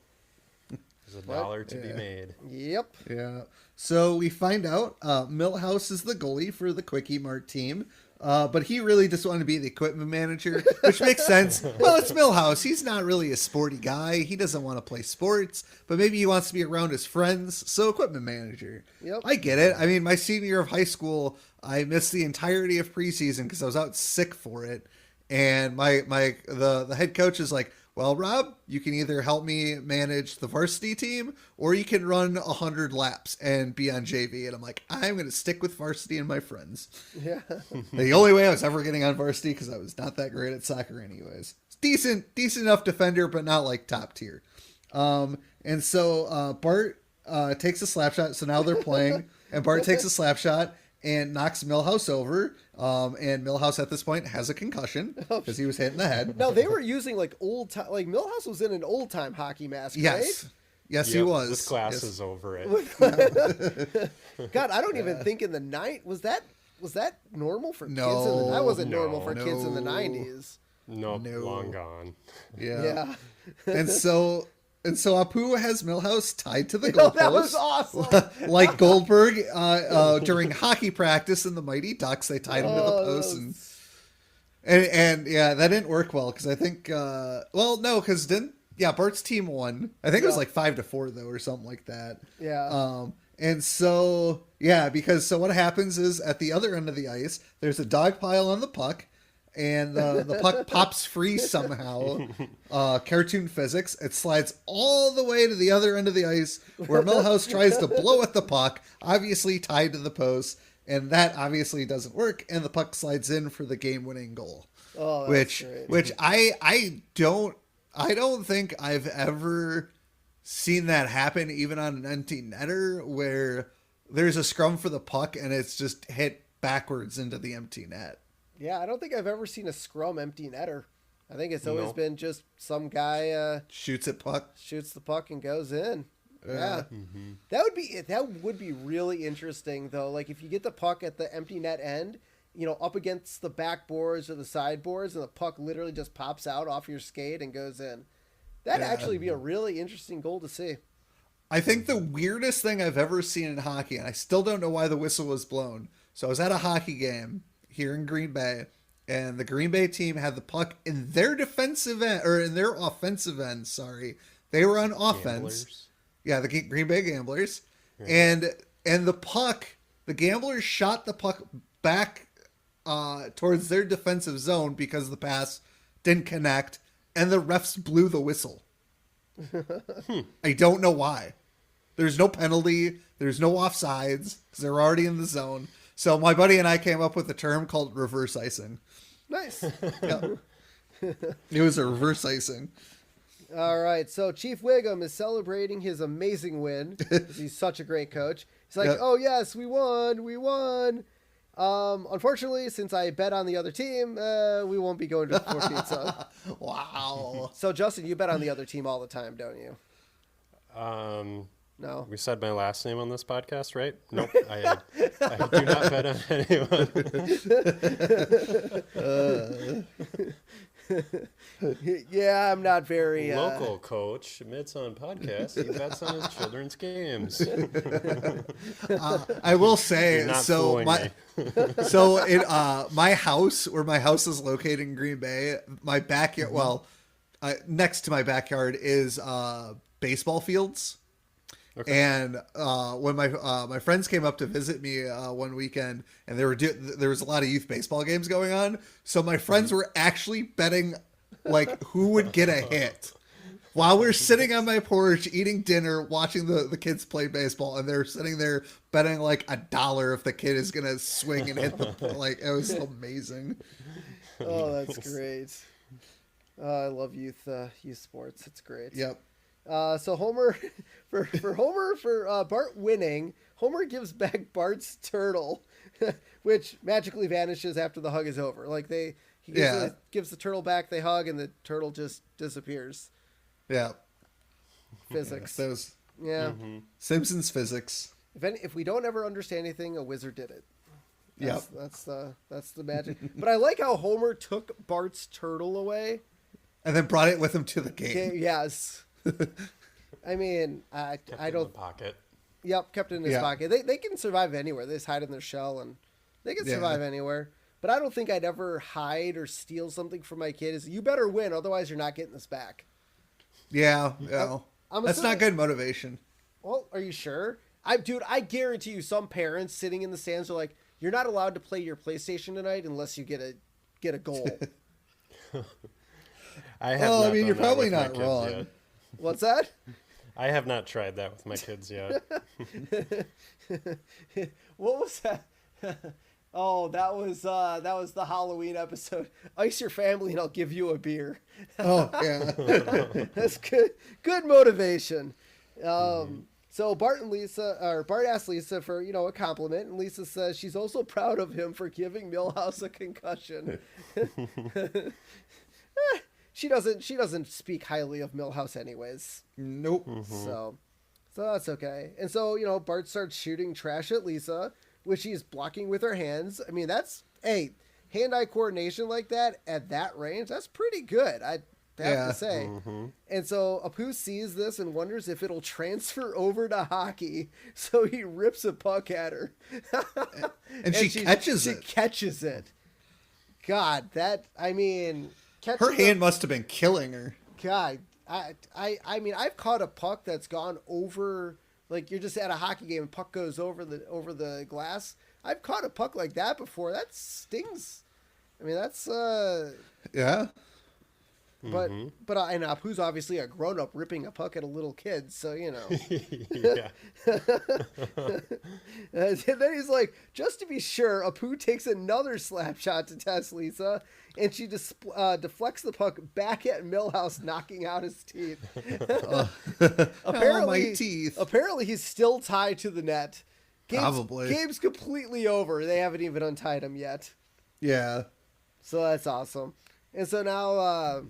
There's a dollar to be made. Yep. Yeah. So we find out Milhouse is the goalie for the Quickie Mart team. But he really just wanted to be the equipment manager, which makes sense. Well, it's Milhouse. He's not really a sporty guy. He doesn't want to play sports, but maybe he wants to be around his friends. So equipment manager. Yep. I get it. I mean, my senior year of high school, I missed the entirety of preseason because I was out sick for it. And the head coach is like, well, Rob, you can either help me manage the varsity team or you can run 100 laps and be on JV. And I'm like, I'm going to stick with varsity and my friends. Yeah. The only way I was ever getting on varsity because I was not that great at soccer anyways. Decent enough defender, but not like top tier. And so Bart takes a slap shot. So now they're playing and Bart takes a slap shot and knocks Milhouse over. And Milhouse at this point has a concussion because he was hit in the head. No, they were using like old time. Like Milhouse was in an old time hockey mask, Yes. right? Yes, Yep, he was. This class Yes. is over it. God, I don't even think in the night was that normal for kids. No, That wasn't normal for no. kids in the 90s. Nope, No. long gone. Yeah. Yeah. And so Apu has Milhouse tied to the No, goalpost. that was awesome. Like Goldberg during hockey practice in the Mighty Ducks, they tied him to the post, and yeah, that didn't work well because I think Bart's team won. I think it was like 5-4 though, or something like that. Yeah. And so because what happens is at the other end of the ice, there's a dog pile on the puck. And the puck pops free somehow. Cartoon physics. It slides all the way to the other end of the ice where Milhouse tries to blow at the puck, obviously tied to the post. And that obviously doesn't work. And the puck slides in for the game-winning goal. Oh, that's great. Which I don't think I've ever seen that happen, even on an empty netter, where there's a scrum for the puck and it's just hit backwards into the empty net. Yeah, I don't think I've ever seen a scrum empty netter. I think it's always been just some guy Shoots at puck. shoots the puck and goes in. Yeah. That would be really interesting though. Like if you get the puck at the empty net end, up against the backboards or the sideboards, and the puck literally just pops out off your skate and goes in. That'd actually be a really interesting goal to see. I think the weirdest thing I've ever seen in hockey, and I still don't know why the whistle was blown. So I was at a hockey game here in Green Bay, and the Green Bay team had the puck in their defensive end, or in their offensive end, sorry. They were on offense. Gamblers. Yeah, the Green Bay Gamblers. Right. And the puck, the Gamblers shot the puck back towards their defensive zone because the pass didn't connect, and the refs blew the whistle. I don't know why. There's no penalty. There's no offsides because they're already in the zone. So my buddy and I came up with a term called reverse icing. Nice. Yeah. It was a reverse icing. All right, so Chief Wiggum is celebrating his amazing win. 'Cause he's such a great coach. He's like, "Oh yes, we won. Unfortunately, since I bet on the other team, we won't be going to the 14th zone." Wow. So Justin, you bet on the other team all the time, don't you? No. We said my last name on this podcast, right? Nope. I do not bet on anyone. Yeah, I'm not very Local coach admits on podcast he bets on his children's games. I will say, You're not so fooling my my house, where my house is located in Green Bay, my backyard, next to my backyard is baseball fields. Okay. And when my friends came up to visit me one weekend, and there was a lot of youth baseball games going on, so my friends were actually betting like who would get a hit while we're sitting on my porch eating dinner, watching the kids play baseball, and they're sitting there betting like $1 if the kid is gonna swing and hit the ball. Like, it was amazing. Oh, that's great. I love youth sports. It's great. Yep. So Homer, for Bart winning, Homer gives back Bart's turtle, which magically vanishes after the hug is over. Like he gives the turtle back, they hug, and the turtle just disappears. Yeah. Physics. Yeah, those Yeah. Simpsons physics. If we don't ever understand anything, a wizard did it. That's the magic. But I like how Homer took Bart's turtle away. And then brought it with him to the game. Okay, yes. I mean, I Kept don't. it in the pocket. Yep, kept it in his pocket. They can survive anywhere. They just hide in their shell and they can survive anywhere. But I don't think I'd ever hide or steal something from my kid. You better win, otherwise you're not getting this back. Yeah, yeah. That's not good motivation. Well, are you sure? Dude, I guarantee you some parents sitting in the stands are like, you're not allowed to play your PlayStation tonight unless you get a goal. I mean, you're probably not wrong. Yet. What's that? I have not tried that with my kids yet. What was that? Oh, that was the Halloween episode. Ice your family and I'll give you a beer. Oh, yeah. That's good. Good motivation. So Bart asks Lisa for, a compliment, and Lisa says she's also proud of him for giving Milhouse a concussion. She doesn't speak highly of Milhouse anyways. Nope. So that's okay. And so, Bart starts shooting trash at Lisa, which she's blocking with her hands. I mean, hand-eye coordination like that at that range, that's pretty good, I have to say. And so Apu sees this and wonders if it'll transfer over to hockey. So he rips a puck at her. and she catches it. She catches it. God, her hand must have been killing her. God, I mean, I've caught a puck that's gone over, like you're just at a hockey game and puck goes over the glass. I've caught a puck like that before. That stings. I mean, that's yeah. But I know Apu's obviously a grown up ripping a puck at a little kid, so Yeah. And then he's like, just to be sure, Apu takes another slap shot to test Lisa, and she deflects the puck back at Milhouse, knocking out his teeth. My teeth. Apparently, he's still tied to the net. Probably. Game's completely over. They haven't even untied him yet. Yeah. So that's awesome. And so now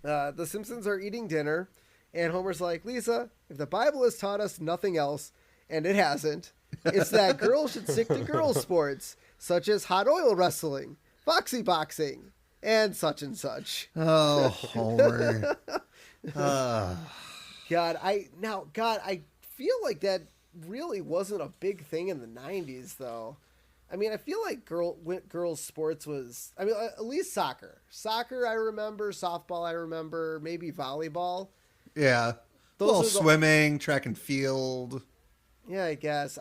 the Simpsons are eating dinner, and Homer's like, Lisa, if the Bible has taught us nothing else, and it hasn't, it's that girls should stick to girls' sports, such as hot oil wrestling, foxy boxing, and such and such. Oh, Homer. God, I feel like that really wasn't a big thing in the 90s, though. I mean, I feel like girls' sports was, I mean, at least soccer. Soccer, I remember. Softball, I remember. Maybe volleyball. Yeah. Swimming, track and field. Yeah, I guess.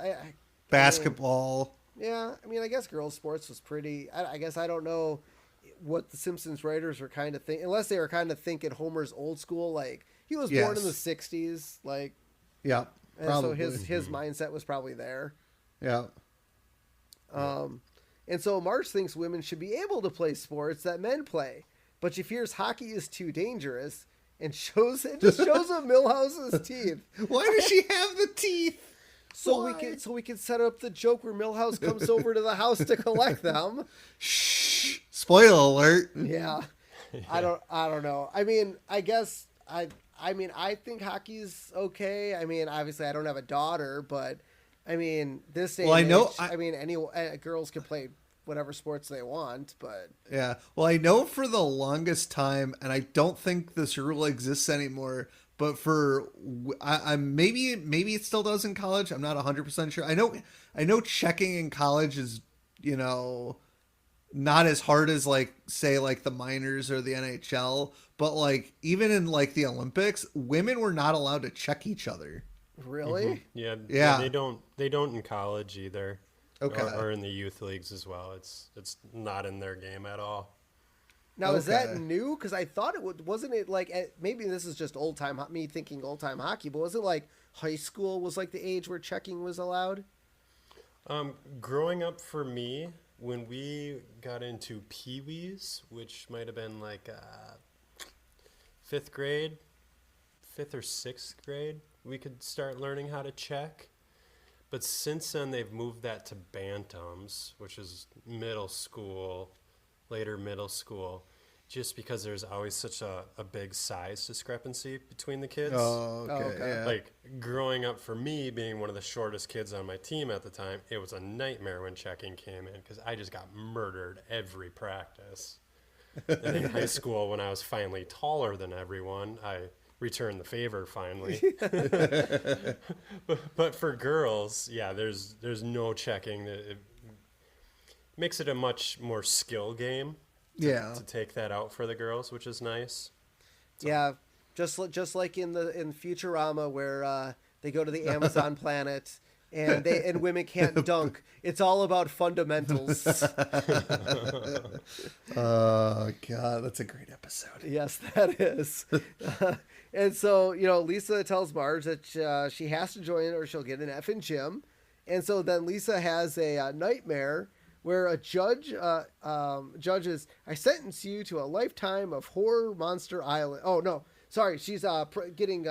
Basketball. I mean, I guess girls' sports was pretty, I guess I don't know what the Simpsons writers were kind of thinking, unless they were kind of thinking Homer's old school, like, he was born in the 60s, like. Yeah, probably. And so his mindset was probably there. Yeah. And so Marge thinks women should be able to play sports that men play, but she fears hockey is too dangerous and shows him Milhouse's teeth. Why does she have the teeth? So we can set up the joke where Milhouse comes over to the house to collect them. Shh! Spoiler alert. Yeah. I don't know. I mean, I guess I think hockey's okay. I mean, obviously I don't have a daughter, but I mean, this day and age, girls can play whatever sports they want, but yeah. Well, I know for the longest time, and I don't think this rule exists anymore, but I'm maybe it still does in college. I'm not 100% sure. I know checking in college is, not as hard as say the minors or the NHL, but even in the Olympics, women were not allowed to check each other. Really? Mm-hmm. Yeah. They don't in college either. Okay. Or in the youth leagues as well. It's not in their game at all. Now, is that new? Because I thought wasn't it maybe this is just me thinking old time hockey, but was it high school was the age where checking was allowed? Growing up for me, when we got into peewees, which might have been fifth or sixth grade, we could start learning how to check. But since then, they've moved that to bantams, which is later middle school. just because there's always such a big size discrepancy between the kids. Oh, okay. okay. Yeah. Like growing up for me, being one of the shortest kids on my team at the time, it was a nightmare when checking came in because I just got murdered every practice. And in high school, when I was finally taller than everyone, I returned the favor finally. but for girls, yeah, there's no checking. It makes it a much more skill game. Yeah. To take that out for the girls, which is nice. Yeah, just like in Futurama where they go to the Amazon planet and women can't dunk. It's all about fundamentals. Oh God, that's a great episode. Yes, that is. And so, Lisa tells Marge that she has to join or she'll get an F in gym. And so then Lisa has a nightmare where a judge judges, I sentence you to a lifetime of horror Monster Island. Oh, no. Sorry. She's getting,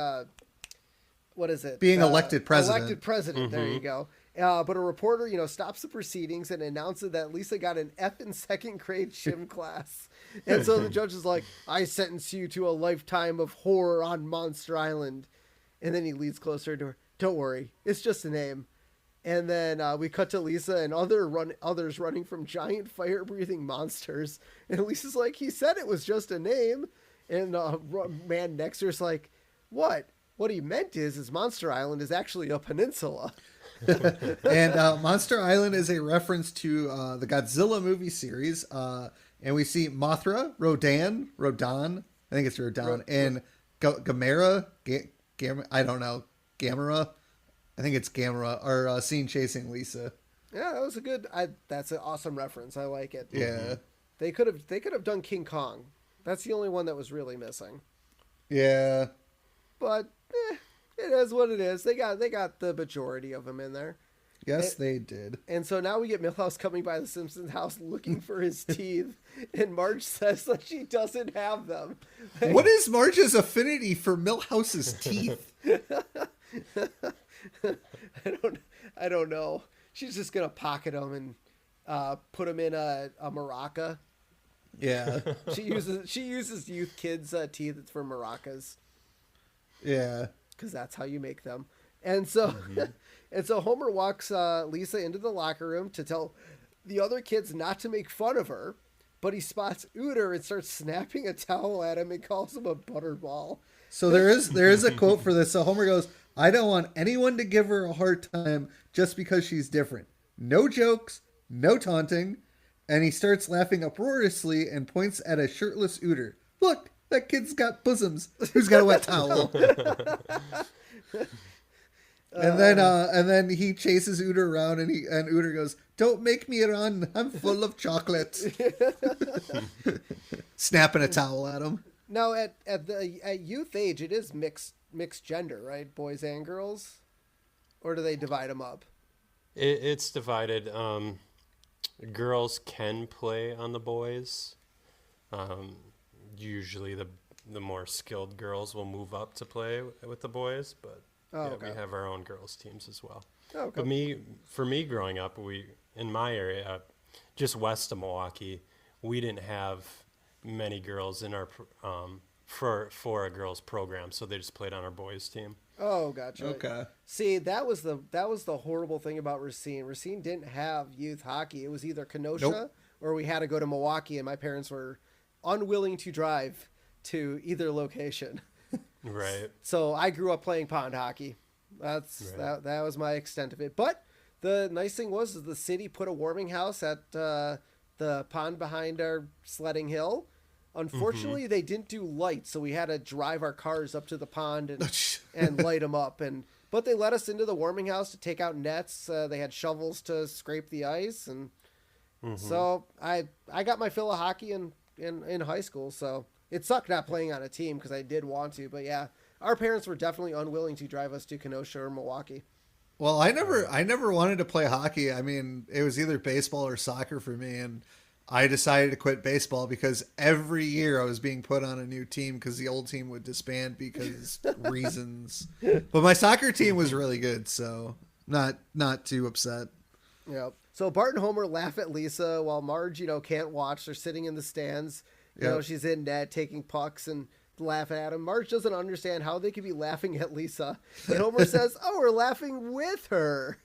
what is it? Being elected president. Elected president. There you go. But a reporter, stops the proceedings and announces that Lisa got an F in second grade gym class. And so the judge is like, I sentence you to a lifetime of horror on Monster Island. And then he leads closer to her. Don't worry. It's just a name. And then we cut to Lisa and others running from giant fire-breathing monsters. And Lisa's like, he said it was just a name. And man next to her's like, what? What he meant is Monster Island is actually a peninsula. And Monster Island is a reference to the Godzilla movie series. And we see Mothra, Rodan, I think it's Rodan, and Gamera, I don't know, Gamera. I think it's Gamera are seen chasing Lisa. Yeah, that was that's an awesome reference. I like it. Yeah. They could have done King Kong. That's the only one that was really missing. Yeah. But it is what it is. They got the majority of them in there. Yes, they did. And so now we get Milhouse coming by the Simpsons house looking for his teeth, and Marge says that she doesn't have them. What is Marge's affinity for Milhouse's teeth? I don't know. She's just gonna pocket them and put them in a maraca. Yeah. She uses youth kids' teeth for maracas. Yeah. Because that's how you make them. And so, and so Homer walks Lisa into the locker room to tell the other kids not to make fun of her, but he spots Ooter and starts snapping a towel at him and calls him a butterball. So there is a quote for this. So Homer goes, I don't want anyone to give her a hard time just because she's different. No jokes, no taunting. And he starts laughing uproariously and points at a shirtless Ooter. Look, that kid's got bosoms. Who's got a wet towel? And then he chases Ooter around and Ooter goes, don't make me run. I'm full of chocolate. Snapping a towel at him. Now at youth age, it is mixed gender, right? Boys and girls, or do they divide them up? It's divided. Girls can play on the boys. Usually the more skilled girls will move up to play with the boys, but we have our own girls teams as well. Oh, okay. But for me growing up, in my area, just west of Milwaukee, we didn't have many girls in our for a girls program, so they just played on our boys team. Oh, gotcha. Okay. See, that was the horrible thing about Racine. Racine didn't have youth hockey. It was either Kenosha or we had to go to Milwaukee, and my parents were unwilling to drive to either location. Right. So I grew up playing pond hockey. That was my extent of it. But the nice thing was the city put a warming house at the pond behind our sledding hill. Unfortunately, they didn't do lights, so we had to drive our cars up to the pond and light them up. But they let us into the warming house to take out nets. They had shovels to scrape the ice, and so I got my fill of hockey in high school. So it sucked not playing on a team because I did want to. But yeah, our parents were definitely unwilling to drive us to Kenosha or Milwaukee. Well, I never wanted to play hockey. I mean, it was either baseball or soccer for me, and I decided to quit baseball because every year I was being put on a new team because the old team would disband because reasons. But my soccer team was really good, so not too upset. Yeah. So Bart and Homer laugh at Lisa while Marge, can't watch. They're sitting in the stands, You know, she's in net taking pucks and laughing at him. Marge doesn't understand how they could be laughing at Lisa. And Homer says, "Oh, we're laughing with her."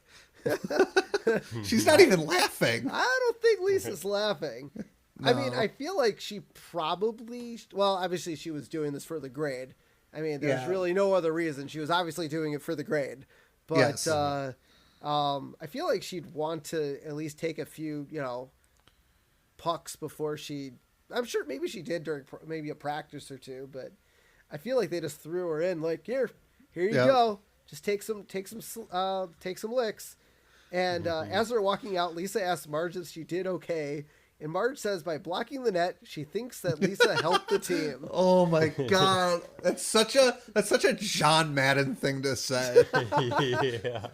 She's not even laughing. I don't think Lisa's laughing. No. I mean, I feel like she probably, well, obviously she was doing this for the grade. I mean, there's really no other reason. She was obviously doing it for the grade. But Yes. I feel like she'd want to at least take a few, you know, pucks before she, I'm sure maybe she did during maybe a practice or two, but I feel like they just threw her in like, here you go. Just take some licks. And as they're walking out, Lisa asks Marge if she did okay. And Marge says by blocking the net, she thinks that Lisa helped the team. Oh my God. That's such a John Madden thing to say. Yeah.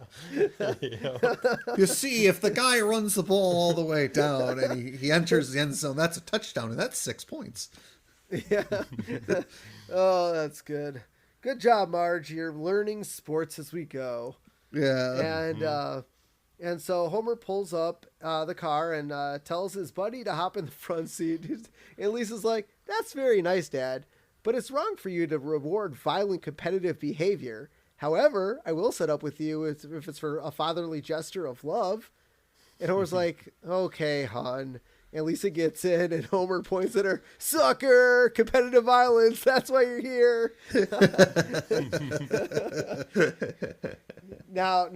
You see, if the guy runs the ball all the way down and he enters the end zone, that's a touchdown, and that's 6 points. Yeah. Oh, that's good. Good job, Marge. You're learning sports as we go. Yeah. And so Homer pulls up the car and tells his buddy to hop in the front seat. And Lisa's like, "That's very nice, Dad, but it's wrong for you to reward violent competitive behavior. However, I will set up with you if it's for a fatherly gesture of love." And Homer's like, "Okay, hon." And Lisa gets in, and Homer points at her, "Sucker! Competitive violence. That's why you're here." Now,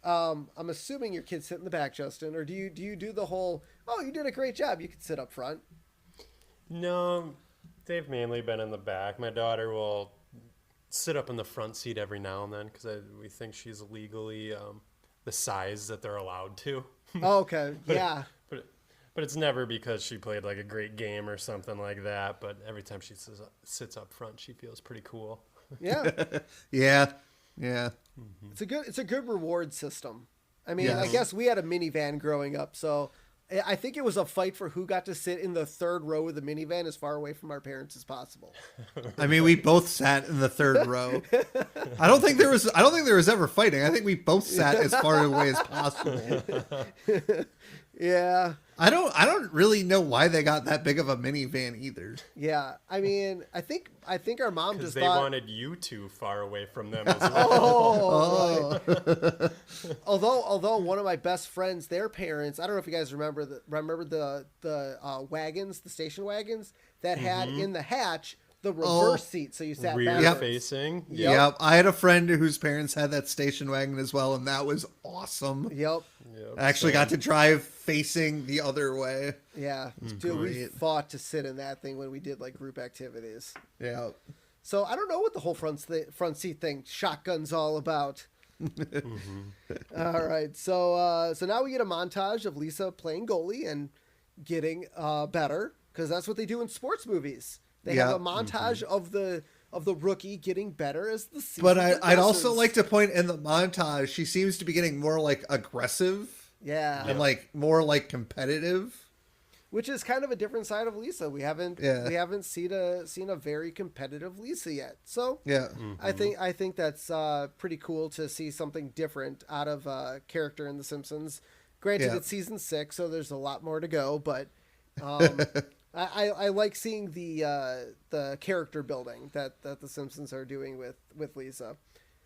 I'm assuming your kids sit in the back, Justin, or do you do the whole, "Oh, you did a great job. You can sit up front"? No, they've mainly been in the back. My daughter will sit up in the front seat every now and then because we think she's legally the size that they're allowed to. Oh, okay, yeah. But it's never because she played like a great game or something like that. But every time she sits up front, she feels pretty cool. Yeah. Yeah. It's a good reward system. I mean, Yes. I guess we had a minivan growing up, so I think it was a fight for who got to sit in the third row of the minivan as far away from our parents as possible. I mean, we both sat in the third row. I don't think there was ever fighting. I think we both sat as far away as possible. Yeah. I don't really know why they got that big of a minivan either. Yeah. I mean, I think our mom Because just they thought, wanted you two far away from them as well. right. Although one of my best friends, their parents, I don't know if you guys remember the wagons, the station wagons that had in the hatch the reverse seat, so you sat Rear backwards. facing. Yep. I had a friend whose parents had that station wagon as well, and that was awesome. Yep. I actually got to drive facing the other way. Yeah. Dude, we Great. fought to sit in that thing when we did like group activities. Yeah. So I don't know what the whole front seat thing, shotgun's all about. All right. So now we get a montage of Lisa playing goalie and getting better, because that's what they do in sports movies. They have a montage of the rookie getting better as the season But I'd also progresses. like to point in the montage, she seems to be getting more like aggressive Yeah. and like more like competitive. Which is kind of a different side of Lisa. We haven't seen a very competitive Lisa yet. So Yeah. I think that's pretty cool to see something different out of a character in The Simpsons. Granted, it's season 6, so there's a lot more to go, but I like seeing the character building that The Simpsons are doing with Lisa.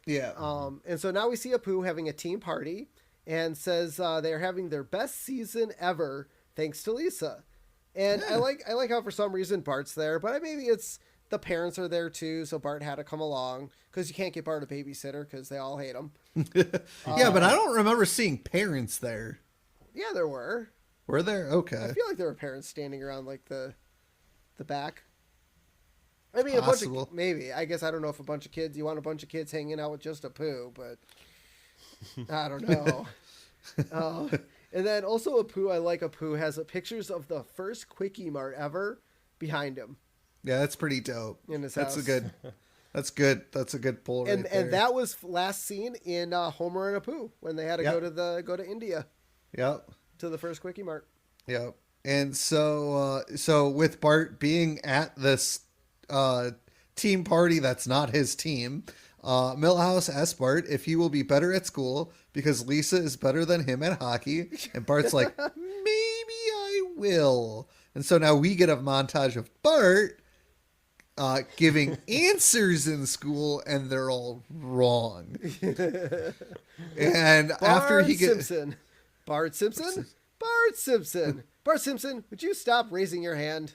Yeah. And so now we see Apu having a team party and says they're having their best season ever thanks to Lisa. And I like how for some reason Bart's there, but maybe it's the parents are there too, so Bart had to come along, because you can't get Bart a babysitter because they all hate him. Yeah, but I don't remember seeing parents there. Yeah, there were. Were there? Okay. I feel like there were parents standing around like the back. I mean, Possible. maybe. I guess I don't know if you want a bunch of kids hanging out with just Apu, but I don't know. And then also Apu, I like Apu has pictures of the first Quickie Mart ever behind him. Yeah, that's pretty dope. In his That's house. That's good. That's a good pull right there. And that was last seen in Homer and Apu when they had to go to India Yep. to the first Quickie Mart. Yep. And so with Bart being at this team party that's not his team, Milhouse asks Bart if he will be better at school because Lisa is better than him at hockey. And Bart's like, maybe I will. And so now we get a montage of Bart giving answers in school, and they're all wrong. And after he gets Bart Simpson, Bart Simpson, would you stop raising your hand?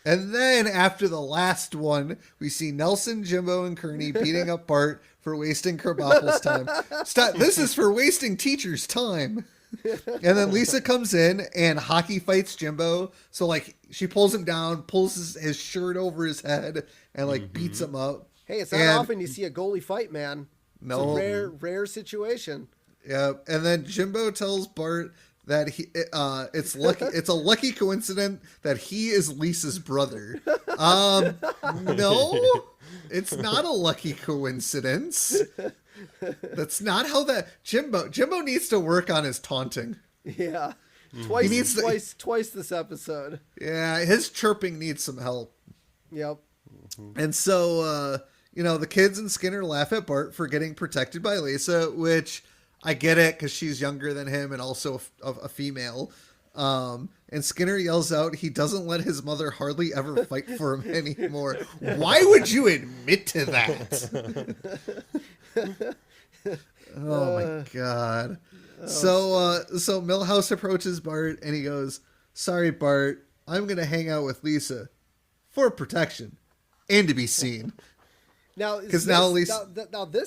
And then after the last one, we see Nelson, Jimbo, and Kearney beating up Bart for wasting Krabappel's time. Stop! This is for wasting teachers' time. And then Lisa comes in and hockey fights Jimbo. So like she pulls him down, pulls his shirt over his head, and like beats him up. Hey, it's not often you see a goalie fight, man. No, it's a rare situation. Yeah, and then Jimbo tells Bart that it's a lucky coincidence that he is Lisa's brother. No, it's not a lucky coincidence. That's not how that Jimbo needs to work on his taunting. Yeah. Twice this episode. Yeah, his chirping needs some help. Yep. And so the kids and Skinner laugh at Bart for getting protected by Lisa, which I get it because she's younger than him and also a female. And Skinner yells out he doesn't let his mother hardly ever fight for him anymore. Why would you admit to that? Oh my God. So Milhouse approaches Bart and he goes, "Sorry, Bart, I'm going to hang out with Lisa for protection and to be seen." Now, this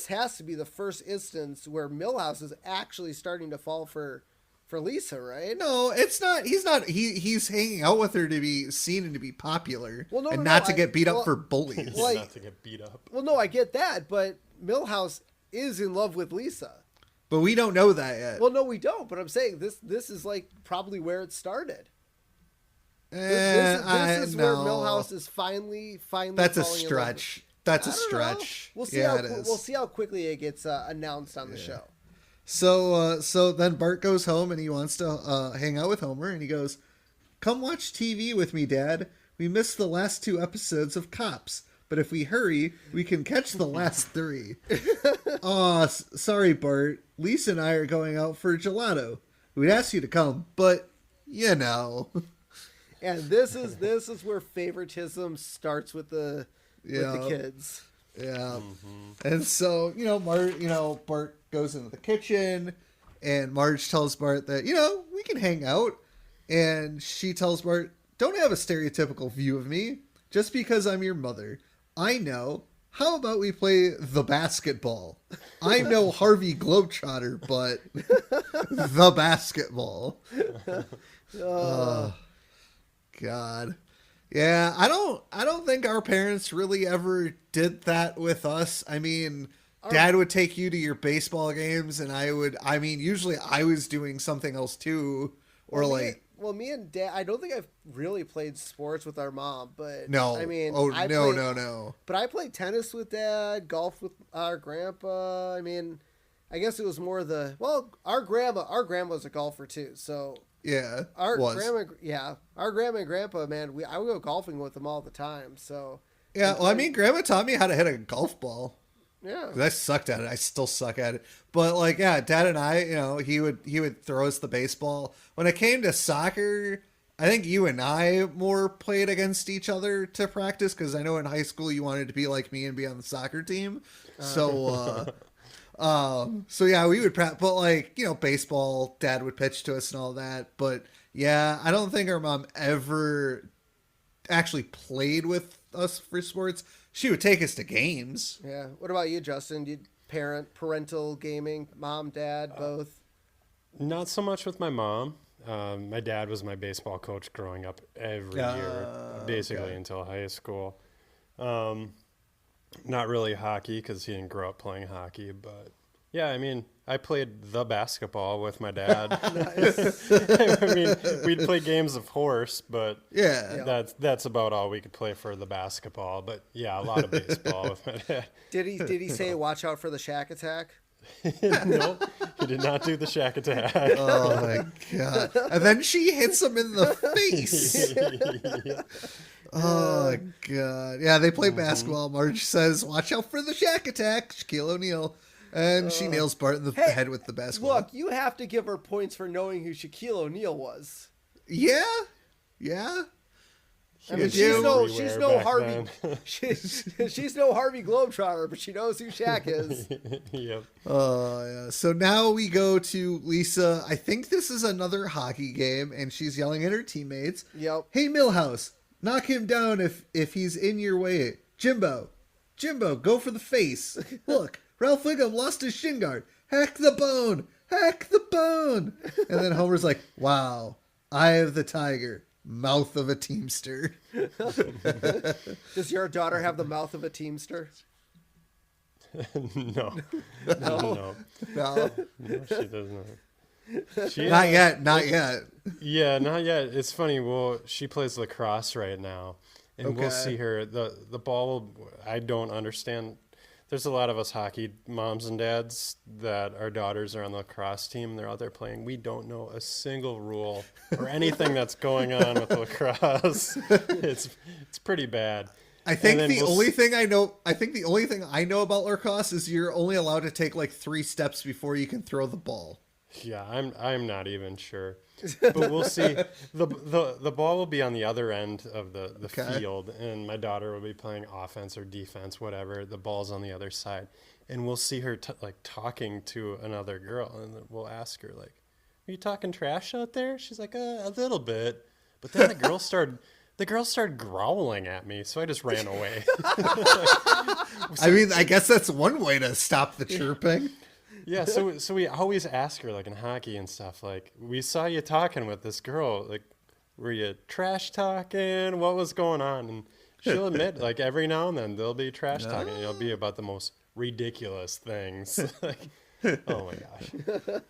has to be the first instance where Milhouse is actually starting to fall for Lisa, right? No, it's not. He's not. He's hanging out with her to be seen and to be popular, to get beat up for bullies. Not to get beat up. Well, no, I get that, but Milhouse is in love with Lisa. But we don't know that yet. Well, no, we don't. But I'm saying this is like probably where it started. This is where Milhouse is finally. That's a stretch. That's a stretch. We'll see we'll see how quickly it gets announced on the show. So then Bart goes home and he wants to hang out with Homer and he goes, "Come watch TV with me, Dad. We missed the last 2 episodes of Cops, but if we hurry, we can catch the last 3. Aw, sorry, Bart. Lisa and I are going out for gelato. We'd ask you to come, but you know." And this is where favoritism starts with the kids. Yeah. And so, Bart goes into the kitchen and Marge tells Bart that, we can hang out. And she tells Bart, "Don't have a stereotypical view of me just because I'm your mother. I know. How about we play the basketball? I'm no Harvey Globetrotter, but the basketball." Oh, God. Yeah, I don't think our parents really ever did that with us. I mean, Dad would take you to your baseball games and usually I was doing something else too. Or me and Dad, I don't think I've really played sports with our mom, but no. I mean, no. But I played tennis with Dad, golf with our grandpa. I mean, I guess it was more our grandma's a golfer too, so yeah, our grandma and grandpa, man, I would go golfing with them all the time. So yeah, well, I mean, Grandma taught me how to hit a golf ball. Yeah, 'cause I sucked at it. I still suck at it. But Dad and I, he would throw us the baseball. When it came to soccer, I think you and I more played against each other to practice because I know in high school you wanted to be like me and be on the soccer team. So yeah, we would practice. But baseball, Dad would pitch to us and all that. But yeah, I don't think our mom ever actually played with us for sports. She would take us to games. Yeah. What about you, Justin? Did parental gaming, mom, dad, both? Not so much with my mom. My dad was my baseball coach growing up every year, basically until high school. Not really hockey because he didn't grow up playing hockey, but yeah, I mean, I played the basketball with my dad. I mean, we'd play games of horse, but that's about all we could play for the basketball. But yeah, a lot of baseball with my dad. Did he say watch out for the shack attack? No, he did not do the shack attack. Oh my God. And then she hits him in the face. Oh God. Yeah, they play basketball. Marge says, "Watch out for the shack attack." Shaquille O'Neal. And she nails Bart in the head with the basketball. Look, you have to give her points for knowing who Shaquille O'Neal was. Yeah. Yeah. I mean, Did she's you? no Back Harvey. then. She's no Harvey Globetrotter, but she knows who Shaq is. Yep. Yeah. So now we go to Lisa. I think this is another hockey game, and she's yelling at her teammates. Yep. Hey, Millhouse, knock him down if he's in your way. Jimbo, go for the face. Look, Ralph Wiggum lost his shin guard. Hack the bone. And then Homer's like, wow, eye of the tiger, mouth of a teamster. Does your daughter have the mouth of a teamster? No. No. No, she does not. Not yet. Yeah, not yet. It's funny. Well, she plays lacrosse right now, and we'll Okay. see her. The ball. I don't understand. There's a lot of us hockey moms and dads that our daughters are on the lacrosse team. They're out there playing. We don't know a single rule or anything that's going on with lacrosse. It's pretty bad. I think And then the only thing I know about lacrosse is you're only allowed to take like 3 steps before you can throw the ball. Yeah, I'm not even sure, but we'll see. The ball will be on the other end of the Okay. field, and my daughter will be playing offense or defense, whatever. The ball's on the other side, and we'll see her talking to another girl, and we'll ask her like, "Are you talking trash out there?" She's like, "A little bit," but then the girl started growling at me, so I just ran away. I mean, I guess that's one way to stop the chirping. Yeah, so we always ask her, like in hockey and stuff, like, we saw you talking with this girl, like, were you trash talking? What was going on? And she'll admit, like, every now and then they'll be trash talking. It'll be about the most ridiculous things. Like, oh my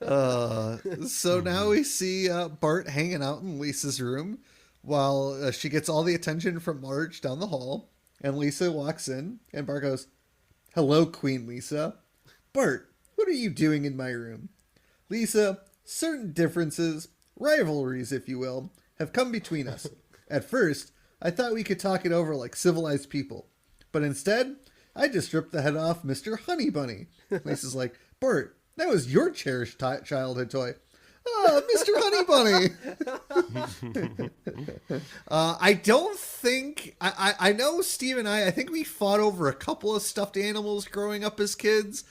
gosh. So now we see Bart hanging out in Lisa's room while she gets all the attention from Marge down the hall. And Lisa walks in, and Bart goes, "Hello, Queen Lisa." "Bart, what are you doing in my room?" "Lisa, certain differences, rivalries, if you will, have come between us. At first, I thought we could talk it over like civilized people. But instead, I just ripped the head off Mr. Honey Bunny." Lisa's like, "Bart, that was your cherished childhood toy." "Oh, Mr. Honey Bunny." I don't think... I know Steve and I think we fought over a couple of stuffed animals growing up as kids,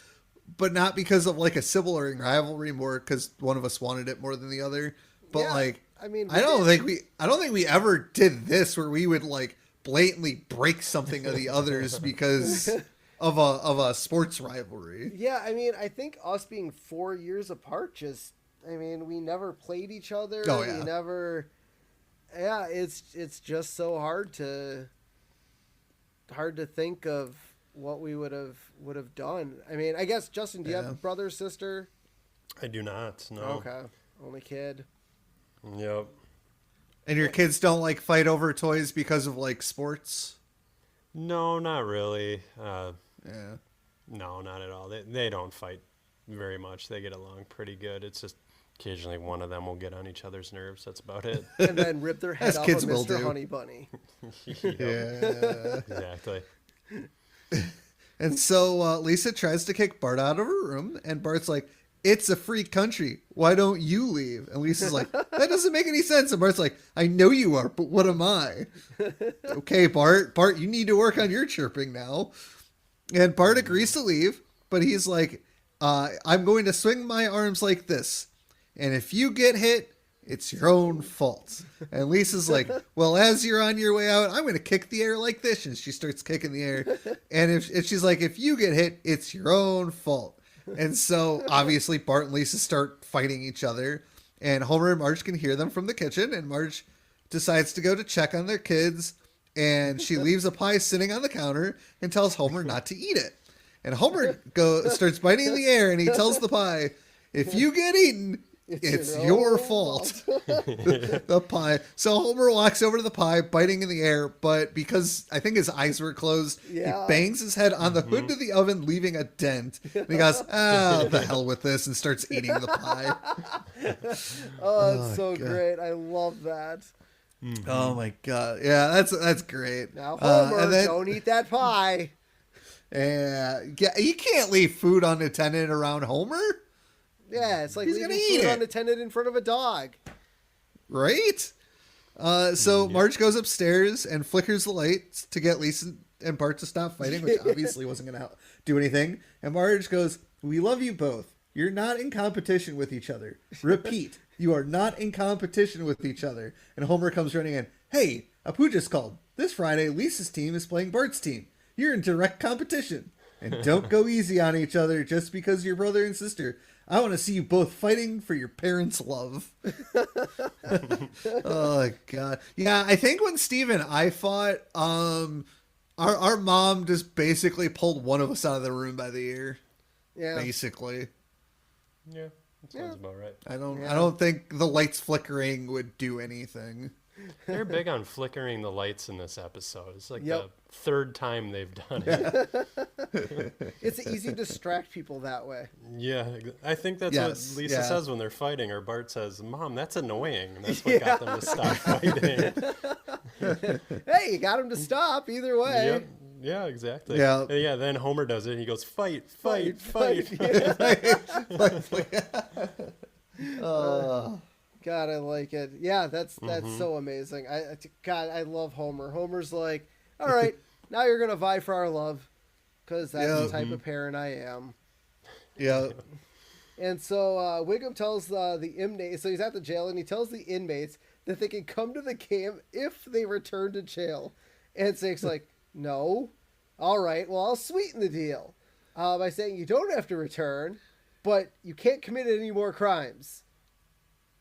but not because of like a sibling rivalry, more because one of us wanted it more than the other. But Yeah, like, I mean, I don't think we ever did this where we would like blatantly break something of the others because of a sports rivalry. Yeah, I mean, I think us being 4 years apart we never played each other. Oh, yeah. We never... Yeah, it's just so hard to think of what we would have done. I mean, I guess, Justin, do you have a brother or sister? I do not, no. Okay. Only kid. Yep. And your kids don't like fight over toys because of like sports? No, not really. Yeah. No, not at all. They don't fight very much. They get along pretty good. It's just occasionally one of them will get on each other's nerves. That's about it. And then rip their head As off kids of will Mr. do. Honey Bunny. Yeah. Exactly. And so Lisa tries to kick Bart out of her room, and Bart's like, "It's a free country. Why don't you leave?" And Lisa's like, "That doesn't make any sense." And Bart's like, "I know you are, but what am I?" "Okay, Bart, you need to work on your chirping now." And Bart agrees to leave, but he's like, "I'm going to swing my arms like this. And if you get hit, it's your own fault." And Lisa's like, "Well, as you're on your way out, I'm going to kick the air like this." And she starts kicking the air. And if she's like, "If you get hit, it's your own fault." And so obviously Bart and Lisa start fighting each other. And Homer and Marge can hear them from the kitchen. And Marge decides to go to check on their kids. And she leaves a pie sitting on the counter and tells Homer not to eat it. And Homer starts biting in the air, and he tells the pie, "If you get eaten, it's your fault." The pie. So Homer walks over to the pie, biting in the air, but because I think his eyes were closed, Yeah. he bangs his head on the hood of the oven, leaving a dent. And he goes, the hell with this," and starts eating the pie. Oh, it's so God. great. I love that. Oh my God. Yeah, that's great. Now, Homer, and then- don't eat that pie. Yeah, you can't leave food unattended around Homer, Yeah, it's like He's leaving gonna eat food it. unattended in front of a dog. right? So Marge goes upstairs and flickers the lights to get Lisa and Bart to stop fighting, which obviously wasn't going to do anything. And Marge goes, "We love you both. You're not in competition with each other. Repeat, you are not in competition with each other." And Homer comes running in. "Hey, Apu just called. This Friday, Lisa's team is playing Bart's team. You're in direct competition. And don't go easy on each other just because you're brother and sister. I want to see you both fighting for your parents' love." Oh, God. Yeah, I think when Steve and I fought, our mom just basically pulled one of us out of the room by the ear. Yeah. Basically. Yeah, that sounds about right. I don't think the lights flickering would do anything. They're big on flickering the lights in this episode. It's like Yep. the third time they've done it. It's easy to distract people that way. Yeah, I think that's Yes, what Lisa yeah. says when they're fighting, or Bart says, "Mom, that's annoying." And that's what got them to stop fighting. Hey, you got him to stop either way. Yep. Yeah, exactly. Yeah. And yeah, then Homer does it, and he goes, "Fight, fight, fight." Yeah. God, I like it. Yeah, that's so amazing. God, I love Homer. Homer's like, all right, now you're gonna vie for our love, because that's the type of parent I am. Yeah. And so Wiggum tells the inmates, so he's at the jail, and he tells the inmates that they can come to the game if they return to jail. And Snake's like, no. All right, well, I'll sweeten the deal by saying you don't have to return, but you can't commit any more crimes.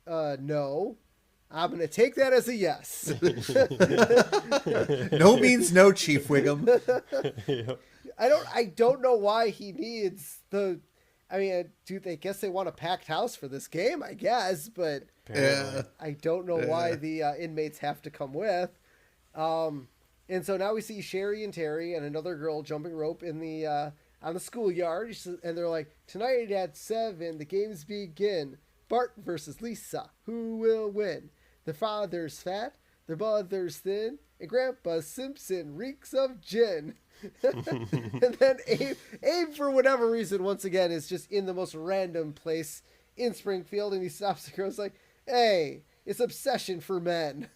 No. I'm going to take that as a yes. No means no, Chief Wiggum. Yep. I don't know why he needs I guess they want a packed house for this game, I guess, but Yeah. I don't know why the inmates have to come with. And so now we see Sherry and Terry and another girl jumping rope in the on the schoolyard, and they're like, "Tonight at 7, the games begin. Bart versus Lisa. Who will win? The father's fat, the mother's thin, and Grandpa Simpson reeks of gin." And then Abe, for whatever reason, once again, is just in the most random place in Springfield, and he stops the girl. He's like, "Hey, it's Obsession for Men."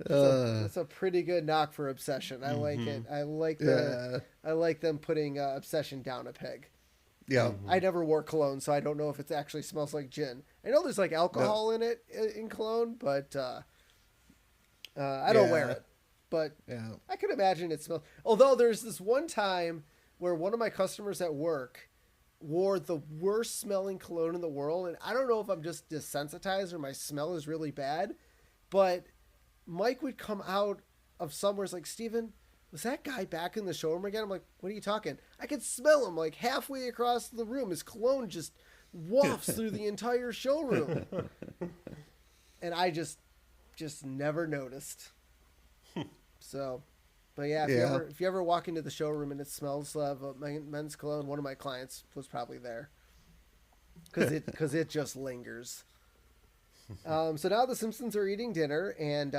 That's a pretty good knock for Obsession. I like it. I like I like them putting Obsession down a peg. Yeah. I never wore cologne, so I don't know if it actually smells like gin. I know there's like alcohol in it in cologne, but I don't wear it. But I could imagine it smells. Although there's this one time where one of my customers at work wore the worst smelling cologne in the world, and I don't know if I'm just desensitized or my smell is really bad, but Mike would come out of somewhere, it's like, "Steven, was that guy back in the showroom again?" I'm like, "What are you talking?" I could smell him like halfway across the room. His cologne just wafts through the entire showroom. And I just never noticed. So, but yeah, if you ever walk into the showroom and it smells of men's cologne, one of my clients was probably there. Because it just lingers. So now the Simpsons are eating dinner, and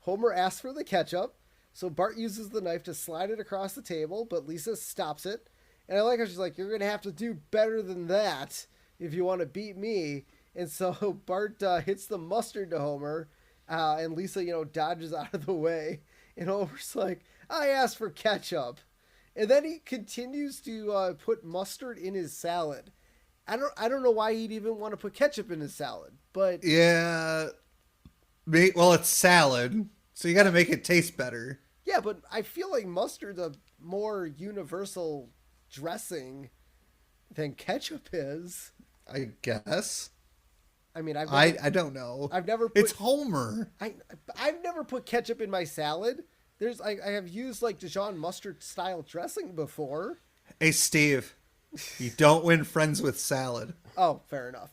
Homer asks for the ketchup. So Bart uses the knife to slide it across the table, but Lisa stops it. And I like how she's like, "You're going to have to do better than that if you want to beat me." And so Bart hits the mustard to Homer, and Lisa, dodges out of the way. And Homer's like, "I asked for ketchup." And then he continues to put mustard in his salad. I don't know why he'd even want to put ketchup in his salad, but Yeah. Well, it's salad, so you got to make it taste better. yeah, but I feel like mustard's a more universal dressing than ketchup is. I guess. I mean, I don't know. I've never put, It's Homer. I've never put ketchup in my salad. I have used like Dijon mustard style dressing before. Hey, Steve, you don't win friends with salad. Oh, fair enough.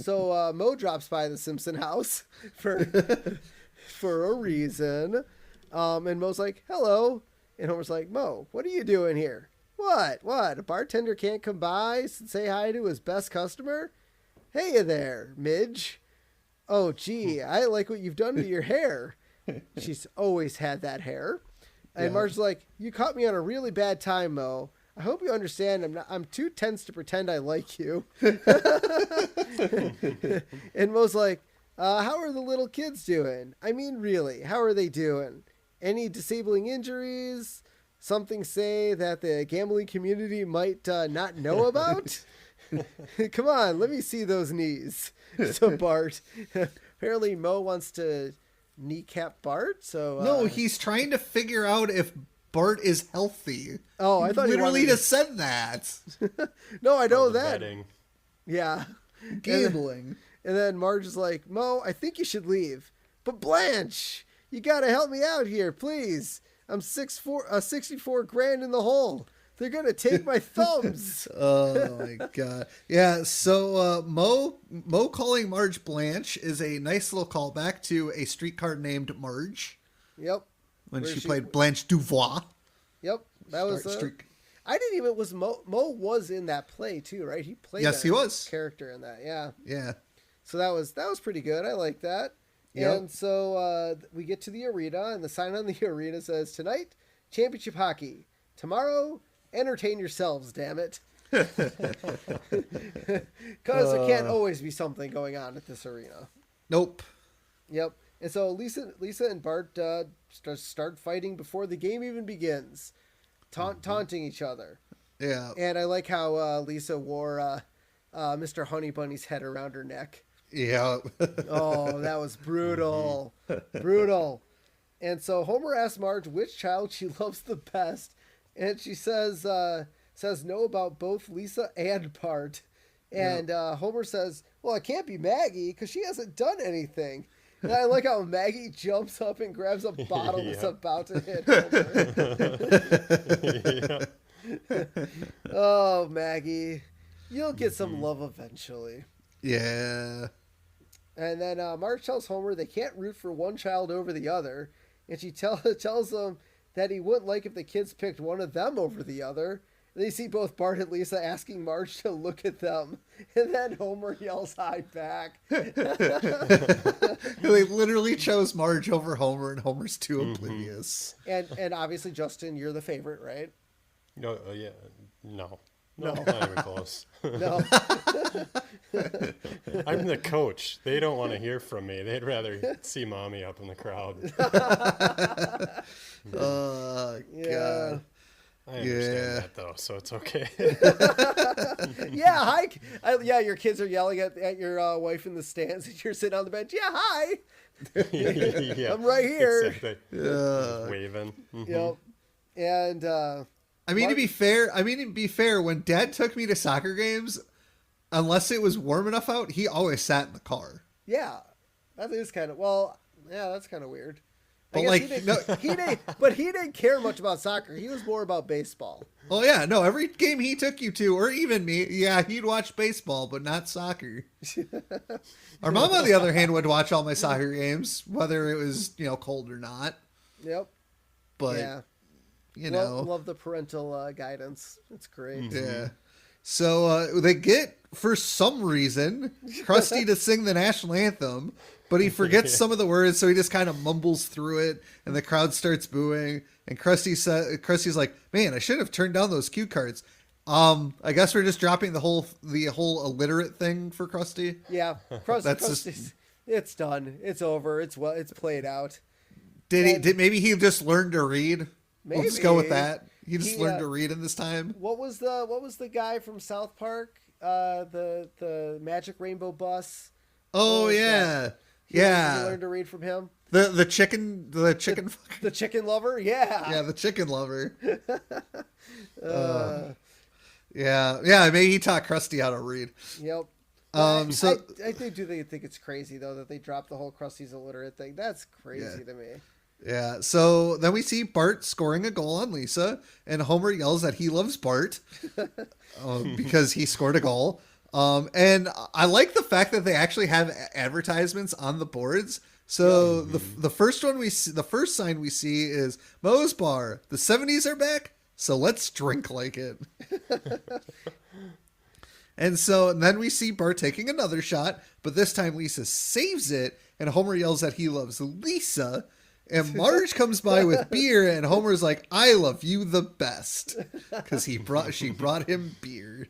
So Mo drops by the Simpson house for a reason. And Mo's like, "Hello." And Homer's like, "Mo, what are you doing here?" What? A bartender can't come by and say hi to his best customer? "Hey there, Midge. Oh, gee, I like what you've done to your hair." She's always had that hair. And Marge's like, "You caught me on a really bad time, Mo. I hope you understand. I'm too tense to pretend I like you. And Mo's like, how are the little kids doing? I mean, really, how are they doing? Any disabling injuries? Something say that the gambling community might not know about? Come on, let me see those knees. So Bart, apparently Mo wants to kneecap Bart. So No, he's trying to figure out if Bart is healthy. Oh, I thought he literally wanted just said that. No, I know The that. betting. Yeah. Gambling. And then Marge is like, Mo, I think you should leave. But Blanche, you gotta help me out here, please. I'm 64 grand in the hole. They're gonna take my thumbs. Oh my god. Yeah, so Mo calling Marge Blanche is a nice little callback to A Streetcar Named Marge Yep. when Where she played Blanche Duvois. Yep. That was I didn't even was Mo was in that play too, right? He played he was character in that. Yeah. Yeah. So that was pretty good. I like that. Yep. And so we get to the arena, and the sign on the arena says, "Tonight, championship hockey. Tomorrow, entertain yourselves, damn it." Because there can't always be something going on at this arena. Nope. Yep. And so Lisa and Bart start fighting before the game even begins, taunting each other. Yeah. And I like how Lisa wore Mr. Honey Bunny's head around her neck. Yeah. Oh, that was brutal. Brutal. And so Homer asks Marge which child she loves the best. And she says no about both Lisa and Bart. And Homer says, well, it can't be Maggie because she hasn't done anything. And I like how Maggie jumps up and grabs a bottle that's about to hit Homer. Oh, Maggie. You'll get some love eventually. Yeah. And then Marge tells Homer they can't root for one child over the other. And she tells him that he wouldn't like if the kids picked one of them over the other. And they see both Bart and Lisa asking Marge to look at them. And then Homer yells hi back. They literally chose Marge over Homer, and Homer's too oblivious. And obviously, Justin, you're the favorite, right? No, yeah, no, No. not even close. No. I'm the coach. They don't want to hear from me. They'd rather see mommy up in the crowd. Oh, Yeah. God. I understand that though, so it's okay. Yeah, hi. Your kids are yelling at your wife in the stands, and you're sitting on the bench. Yeah, hi. Yeah, I'm right here. Exactly. Just waving. Mhm. Yep. And To be fair, when Dad took me to soccer games, unless it was warm enough out, he always sat in the car. yeah, that is kind of that's kind of weird. I But guess he didn't care much about soccer. He was more about baseball. Oh yeah, no, every game he took you to, or even me, yeah, he'd watch baseball, but not soccer. Our mom, on the other hand, would watch all my soccer games, whether it was, cold or not. Yep. But, Yeah. Love the parental guidance. It's great. Yeah. So they get, for some reason, Krusty to sing the national anthem, but he forgets some of the words, so he just kind of mumbles through it, and the crowd starts booing. And Krusty's like, "Man, I should have turned down those cue cards." I guess we're just dropping the whole illiterate thing for Krusty. Yeah, Krusty's it's done. It's over. It's played out. Did maybe he just learned to read? Maybe. We'll just go with that. He just learned to read in this time. What was the guy from South Park? The Magic Rainbow Bus. Oh yeah. Yeah. You learned to read from him. The chicken The chicken lover. Yeah. Yeah, the chicken lover. Yeah. Maybe he taught Krusty how to read. Yep. I do think it's crazy though that they dropped the whole Krusty's illiterate thing. That's crazy to me. Yeah. So then we see Bart scoring a goal on Lisa, and Homer yells that he loves Bart because he scored a goal. And I like the fact that they actually have advertisements on the boards. So the first sign we see is Moe's Bar. The 70s are back, so let's drink like it. And then we see Bart taking another shot, but this time Lisa saves it, and Homer yells that he loves Lisa. And Marge comes by with beer, and Homer's like, "I love you the best," because she brought him beer.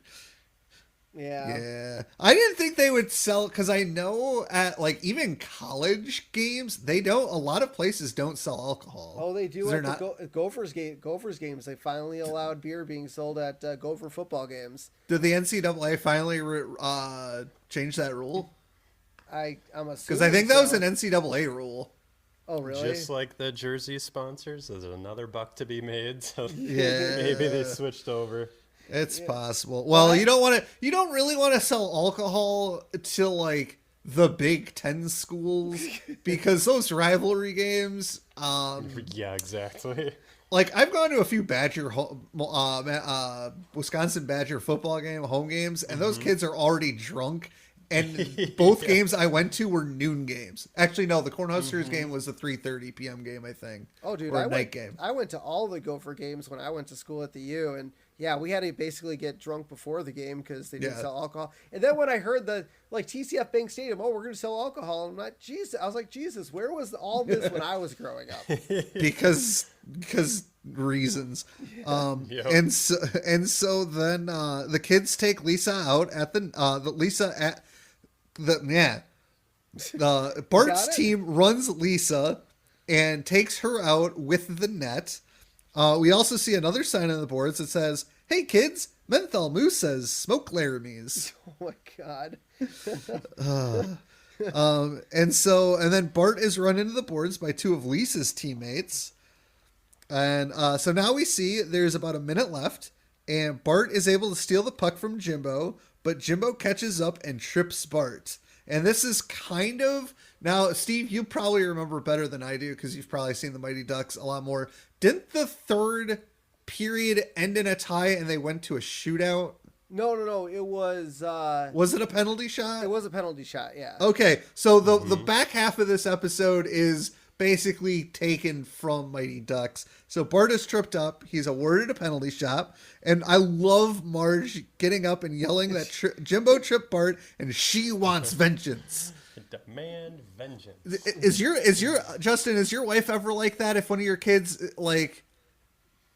Yeah. I didn't think they would sell, because I know at like even college games, a lot of places don't sell alcohol. Oh, they do at the Gophers games. They finally allowed beer being sold at Gopher football games. Did the NCAA finally change that rule? I'm assuming, because I think that was an NCAA rule. Oh, really? Just like the jersey sponsors, there's another buck to be made. So Yeah. maybe they switched over. It's possible. Well, you don't really want to sell alcohol to like the Big Ten schools because those rivalry games. Yeah, exactly. Like I've gone to a few Wisconsin Badger football home games, and those kids are already drunk. And both games I went to were noon games. Actually, no, the Cornhuskers game was a 3:30 p.m. game, I think. Oh, dude, night game. I went to all the Gopher games when I went to school at the U, and yeah, we had to basically get drunk before the game because they didn't sell alcohol. And then when I heard the TCF Bank Stadium, oh, we're going to sell alcohol, I'm like, Jesus, I was like, Jesus, where was all this when I was growing up? because reasons. Yep. And so then the kids take Lisa out at Bart's team runs Lisa and takes her out with the net. We also see another sign on the boards that says, "Hey kids, Menthol Moose says smoke Laramies." Oh my God. And then Bart is run into the boards by two of Lisa's teammates. And so now we see there's about a minute left, and Bart is able to steal the puck from Jimbo, but Jimbo catches up and trips Bart. And this is kind of... Now, Steve, you probably remember better than I do because you've probably seen the Mighty Ducks a lot more. Didn't the third period end in a tie and they went to a shootout? No. It was... Was it a penalty shot? It was a penalty shot, yeah. Okay, so the back half of this episode is basically taken from Mighty Ducks. So Bart is tripped up. He's awarded a penalty shot. And I love Marge getting up and yelling that Jimbo tripped Bart and she wants vengeance. Demand vengeance. Is your Justin, is your wife ever like that? If one of your kids like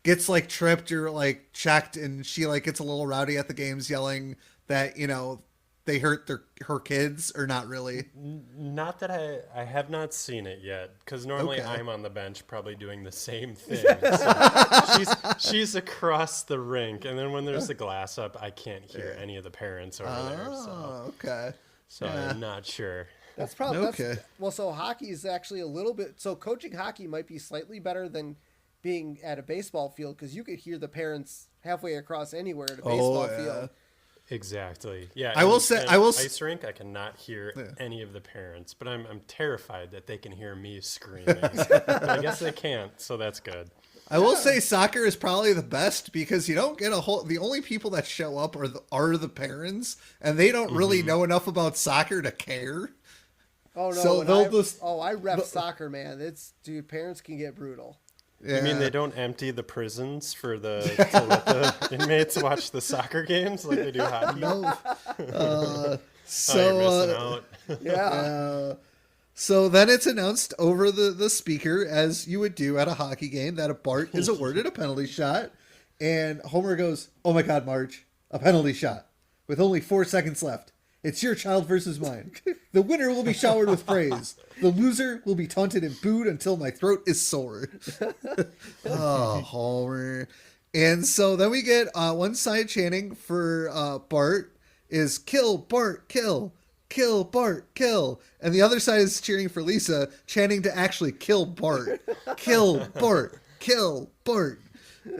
gets like tripped or like checked and she like gets a little rowdy at the games yelling that, you know, they hurt her kids, or not really? Not that I have not seen it yet, because normally I'm on the bench probably doing the same thing. So she's across the rink, and then when there's the glass up, I can't hear any of the parents over there. So. Okay. So I'm not sure. That's probably okay. Well, so hockey is actually a little bit. So coaching hockey might be slightly better than being at a baseball field because you could hear the parents halfway across anywhere at a baseball field. Exactly. Yeah. I will say, ice rink. I cannot hear any of the parents, but I'm terrified that they can hear me screaming. But I guess they can't, so that's good. I will say soccer is probably the best because you don't get the only people that show up are the parents, and they don't really know enough about soccer to care. Oh no! So I ref soccer, man. Dude, parents can get brutal. Yeah. You mean they don't empty the prisons to let the inmates watch the soccer games like they do hockey? No. You're missing out. Yeah. So then it's announced over the speaker, as you would do at a hockey game, that a Bart is awarded a penalty shot. And Homer goes, "Oh my God, Marge, a penalty shot with only 4 seconds left. It's your child versus mine. The winner will be showered with praise. The loser will be taunted and booed until my throat is sore." Oh, Homer. And so then we get one side chanting for Bart is "Kill Bart, kill. Kill Bart, kill." And the other side is cheering for Lisa, chanting to actually kill Bart. Kill Bart, kill Bart.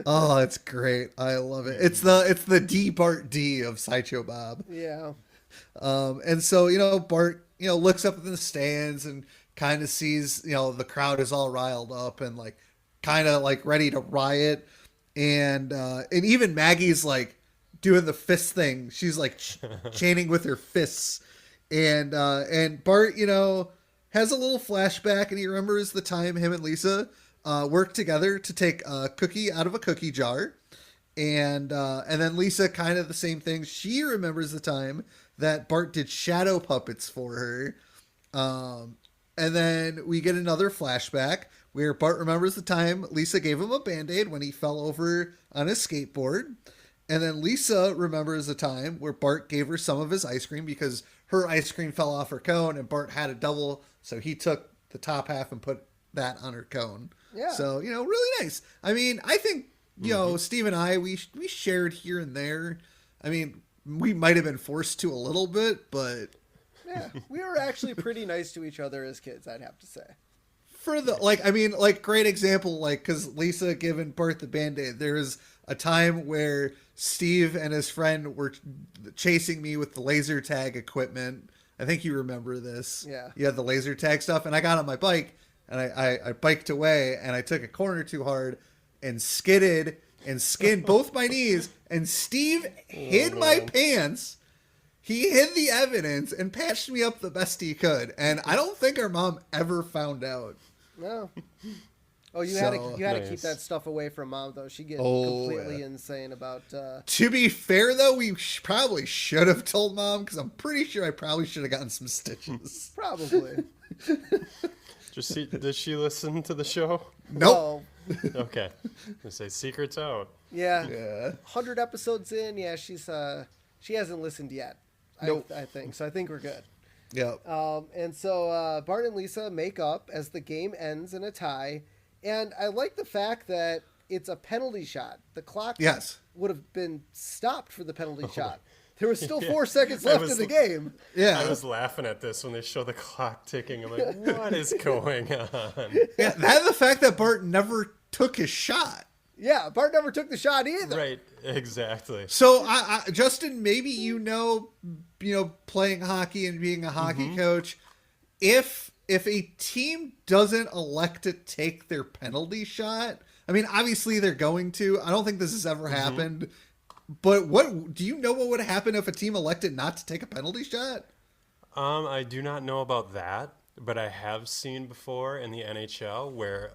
Oh, it's great. I love it. It's the D Bart D of Sideshow Bob. Yeah. And so, Bart, looks up in the stands and kind of sees, the crowd is all riled up and like kind of like ready to riot. And even Maggie's like doing the fist thing. She's like chanting with her fists. And Bart, has a little flashback and he remembers the time him and Lisa worked together to take a cookie out of a cookie jar. And then Lisa kind of the same thing. She remembers the time that Bart did shadow puppets for her. And then we get another flashback where Bart remembers the time Lisa gave him a Band-Aid when he fell over on his skateboard. And then Lisa remembers a time where Bart gave her some of his ice cream because her ice cream fell off her cone and Bart had a double. So he took the top half and put that on her cone. Yeah. So, really nice. I mean, I think, Steve and I, we shared here and there. I mean, we might have been forced to a little bit, but... Yeah, we were actually pretty nice to each other as kids, I'd have to say. For the, great example, because Lisa giving Bart the Band-Aid, there was a time where Steve and his friend were chasing me with the laser tag equipment. I think you remember this. Yeah. You had the laser tag stuff, and I got on my bike, and I biked away, and I took a corner too hard, and skidded, and skinned both my knees, and Steve hid my pants. He hid the evidence and patched me up the best he could, and I don't think our mom ever found out. No. Oh, you had to keep that stuff away from Mom, though. She gets completely insane about... To be fair, though, we probably should have told Mom, because I'm pretty sure I probably should have gotten some stitches. Probably. Does she listen to the show? Nope. No. Okay. I say secrets out. Yeah. 100 episodes in, yeah, she hasn't listened yet. Nope. I think. So I think we're good. Yep. And so Bart and Lisa make up as the game ends in a tie. And I like the fact that it's a penalty shot. The clock would have been stopped for the penalty shot. There was still 4 seconds left in the game. Yeah. I was laughing at this when they show the clock ticking. I'm like, what is going on? Yeah, and the fact that Bart never took his shot. Yeah, Bart never took the shot either. Right, exactly. So, Justin, maybe playing hockey and being a hockey coach, if a team doesn't elect to take their penalty shot, I mean, obviously they're going to. I don't think this has ever happened. But what do you know what would happen if a team elected not to take a penalty shot? I do not know about that, but I have seen before in the NHL where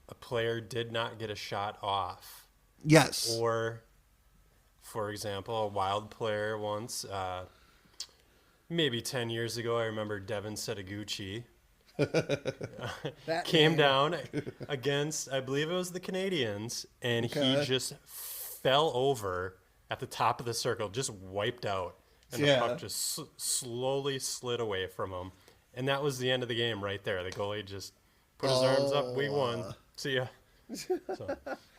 a player did not get a shot off. Yes. Or, for example, a Wild player once, maybe 10 years ago, I remember Devin Setaguchi came down against, I believe it was the Canadians, and he just fell over at the top of the circle, just wiped out, and the puck just slowly slid away from him. And that was the end of the game right there. The goalie just put his arms up. We won. See ya.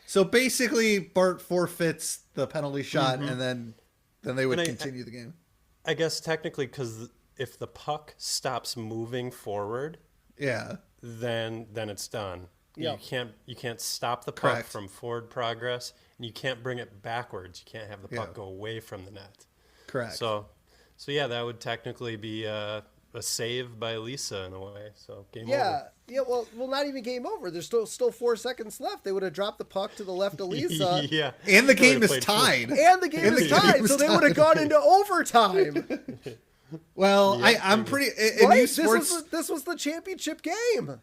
So basically, Bart forfeits the penalty shot, and then they would continue the game. I guess technically, because if the puck stops moving forward, then it's done. Yep. You can't stop the puck from forward progress, and you can't bring it backwards. You can't have the puck go away from the net. Correct. So yeah, that would technically be a save by Lisa in a way. So game over. Yeah, well, not even game over. There's still 4 seconds left. They would have dropped the puck to the left of Lisa. Yeah. And the game is tied. And the game is tied, so they would have gone into overtime. Well, I'm pretty... Right? This was the championship game.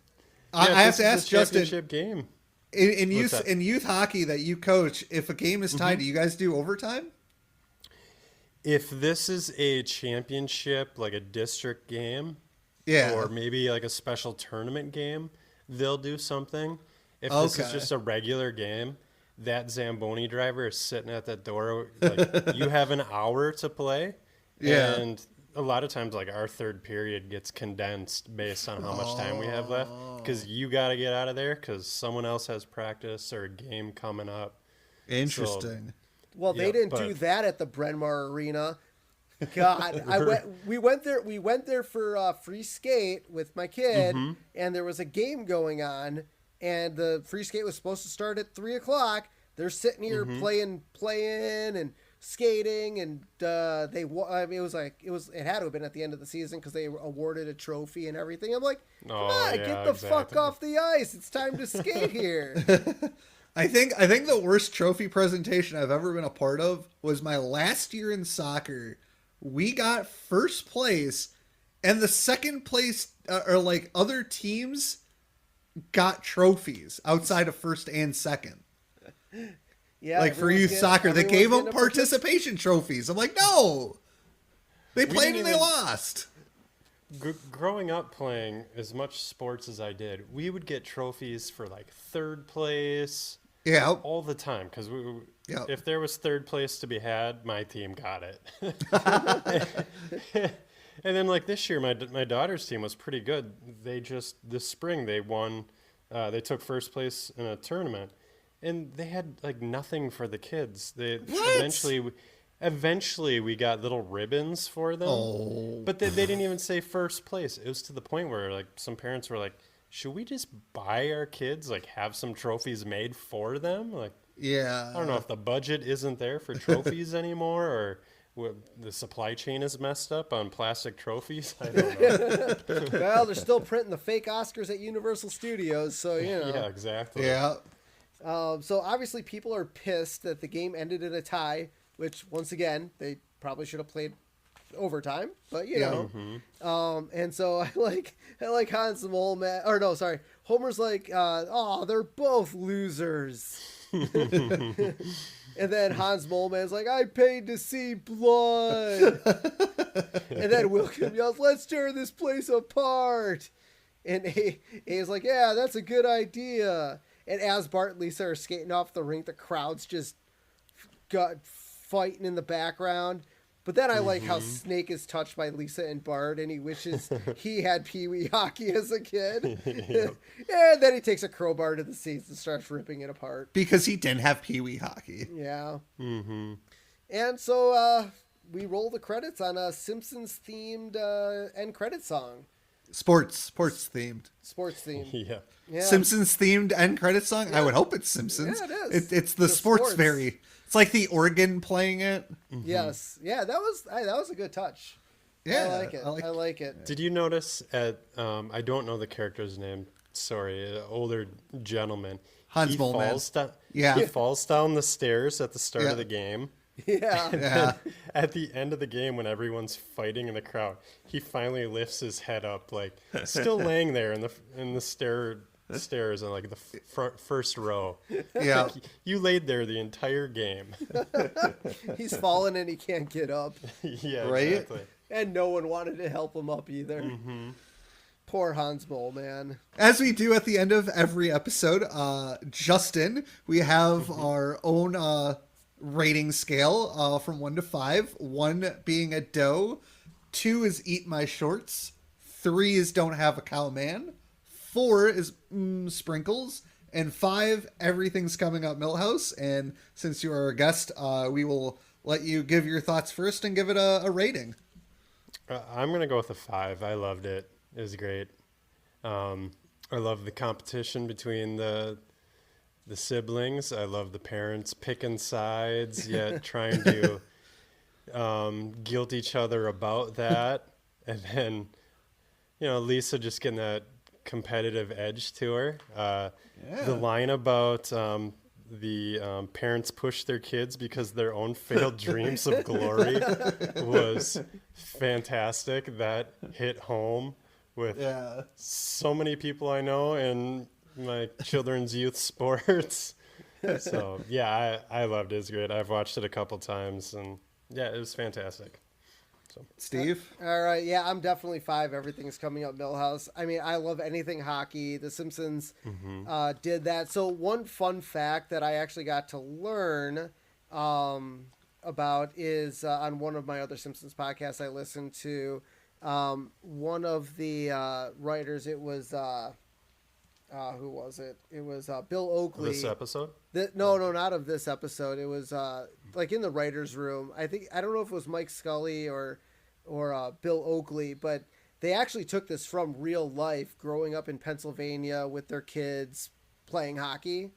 I have to ask Justin, game. In youth hockey that you coach, if a game is tied, do you guys do overtime? If this is a championship, like a district game, or maybe like a special tournament game, they'll do something. If this is just a regular game, that Zamboni driver is sitting at that door. Like, you have an hour to play, and a lot of times, like, our third period gets condensed based on how much time we have left, because you got to get out of there because someone else has practice or a game coming up. Interesting. Well, they didn't do that at the Bryn Mawr Arena. God, we went there for free skate with my kid, and there was a game going on, and the free skate was supposed to start at 3:00. They're sitting here playing and skating, and it had to have been at the end of the season because they awarded a trophy and everything. I'm like, come on, get the fuck off the ice. It's time to skate here. I think the worst trophy presentation I've ever been a part of was my last year in soccer. We got first place, and the second place or like other teams got trophies outside of first and second. Yeah, like for youth soccer, they gave them participation trophies. I'm like, no, they played and they lost. growing up playing as much sports as I did, we would get trophies for like third place Yeah. all the time because Yeah. if there was third place to be had, my team got it. And then like this year, my daughter's team was pretty good. This spring they won. They took first place in a tournament, and they had like nothing for the kids. They eventually we got little ribbons for them, but they didn't even say first place. It was to the point where like some parents were like, should we just buy our kids, like have some trophies made for them? Like, Yeah. I don't know if the budget isn't there for trophies anymore, or the supply chain is messed up on plastic trophies. I don't know. Well, they're still printing the fake Oscars at Universal Studios, so you know. Yeah, exactly. Yeah. So obviously people are pissed that the game ended in a tie, which once again they probably should have played overtime, but you know. And so I like Hans Mole man, or no, sorry, Homer's like, oh, they're both losers. And then Hans Moleman's like, I paid to see blood. And then Wilkin yells, let's tear this place apart. And A's like, yeah, that's a good idea. And as Bart and Lisa are skating off the rink, the crowd's just got fighting in the background. But then I like how Snake is touched by Lisa and Bart, and he wishes he had Pee-wee hockey as a kid. And then he takes a crowbar to the seats and starts ripping it apart. Because he didn't have Pee-wee hockey. Yeah. And so we roll the credits on a Simpsons-themed end credit song. Sports themed. Sports themed. Yeah. Simpsons themed end credit song. I would hope it's Simpsons. Yeah, it is. It's the sports very. It's like the organ playing it. Yes. Yeah, that was a good touch. Yeah, I like it. I like it. Did you notice I don't know the character's name. Sorry, an older gentleman. Hans Moleman. He falls down the stairs at the start of the game. Yeah. Yeah. At the end of the game, when everyone's fighting in the crowd, he finally lifts his head up, like still laying there in the stairs in like the first row. Yeah. Like, you laid there the entire game. He's fallen and he can't get up. Yeah, Right? exactly. And no one wanted to help him up either. Poor Hans Mole, man. As we do at the end of every episode, Justin, we have our own rating scale from 1 to 5. 1 being a doe, 2 is eat my shorts, 3 is don't have a cow man, 4 is sprinkles, and 5 everything's coming up Millhouse. And since you are a guest, we will let you give your thoughts first and give it a rating. I'm gonna go with a 5. I loved it. It was great. I love the competition between the siblings. I love the parents picking sides, yet trying to guilt each other about that. And then, Lisa just getting that competitive edge to her. The line about the parents push their kids because their own failed dreams of glory was fantastic. That hit home with so many people I know in my children's youth sports. So yeah, I loved it. It's great. I've watched it a couple times, and yeah, it was fantastic. So Steve? All right, yeah, I'm definitely 5. Everything's coming up Millhouse. I mean, I love anything hockey. The Simpsons did that. So one fun fact that I actually got to learn about is on one of my other Simpsons podcasts I listened to. One of the writers, it was who was it? It was Bill Oakley. this episode? No, not of this episode. It was like in the writers' room. I don't know if it was Mike Scully or Bill Oakley, but they actually took this from real life, growing up in Pennsylvania with their kids playing hockey,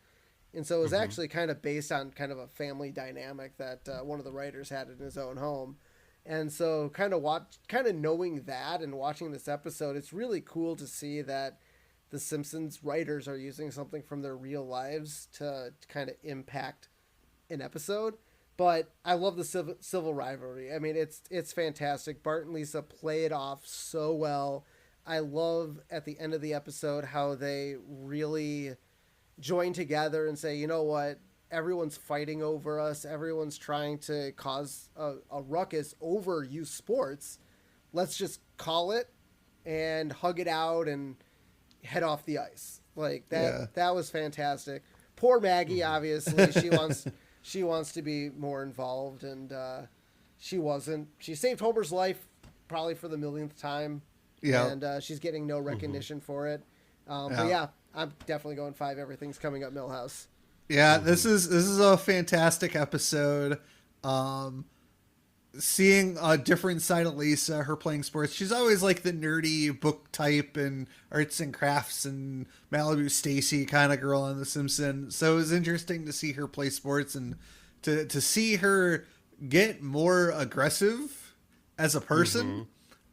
and so it was actually kind of based on kind of a family dynamic that one of the writers had in his own home. And so kind of knowing that and watching this episode, it's really cool to see that the Simpsons writers are using something from their real lives to kind of impact an episode. But I love the civil rivalry. I mean, it's fantastic. Bart and Lisa play it off so well. I love at the end of the episode how they really join together and say, you know what? Everyone's fighting over us. Everyone's trying to cause a ruckus over youth sports. Let's just call it and hug it out and head off the ice. Like that was fantastic. Poor Maggie, obviously, she wants to be more involved, and she wasn't. She saved Homer's life probably for the millionth time. Yeah, and she's getting no recognition for it. But yeah, I'm definitely going 5. Everything's coming up, Millhouse. Yeah, this is a fantastic episode. Seeing a different side of Lisa, her playing sports. She's always like the nerdy book type and arts and crafts and Malibu Stacy kind of girl on The Simpsons. So it was interesting to see her play sports and to see her get more aggressive as a person.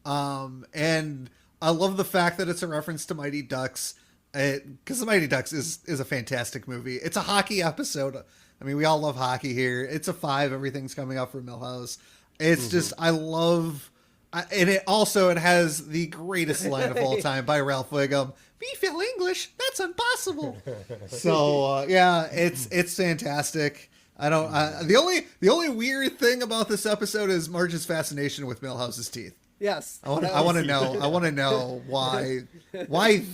And I love the fact that it's a reference to Mighty Ducks, because the Mighty Ducks is a fantastic movie. It's a hockey episode. I mean, we all love hockey here. It's a 5. Everything's coming up for Millhouse. It's just, I love, and it has the greatest line of all time by Ralph Wiggum. "We feel English. That's impossible." So yeah, it's fantastic. The only weird thing about this episode is Marge's fascination with Millhouse's teeth. Yes. I want to know why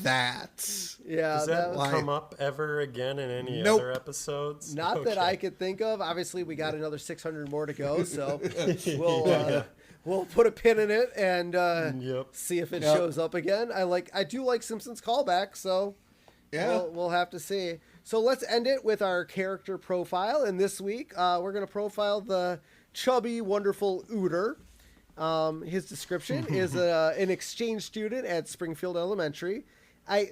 that. Yeah. Does that come up ever again in any other episodes? Not that I could think of. Obviously, we got another 600 more to go, so we'll put a pin in it and see if it shows up again. I do like Simpsons callback, so we'll have to see. So let's end it with our character profile, and this week we're going to profile the chubby, wonderful Ooter. His description is an exchange student at Springfield Elementary. I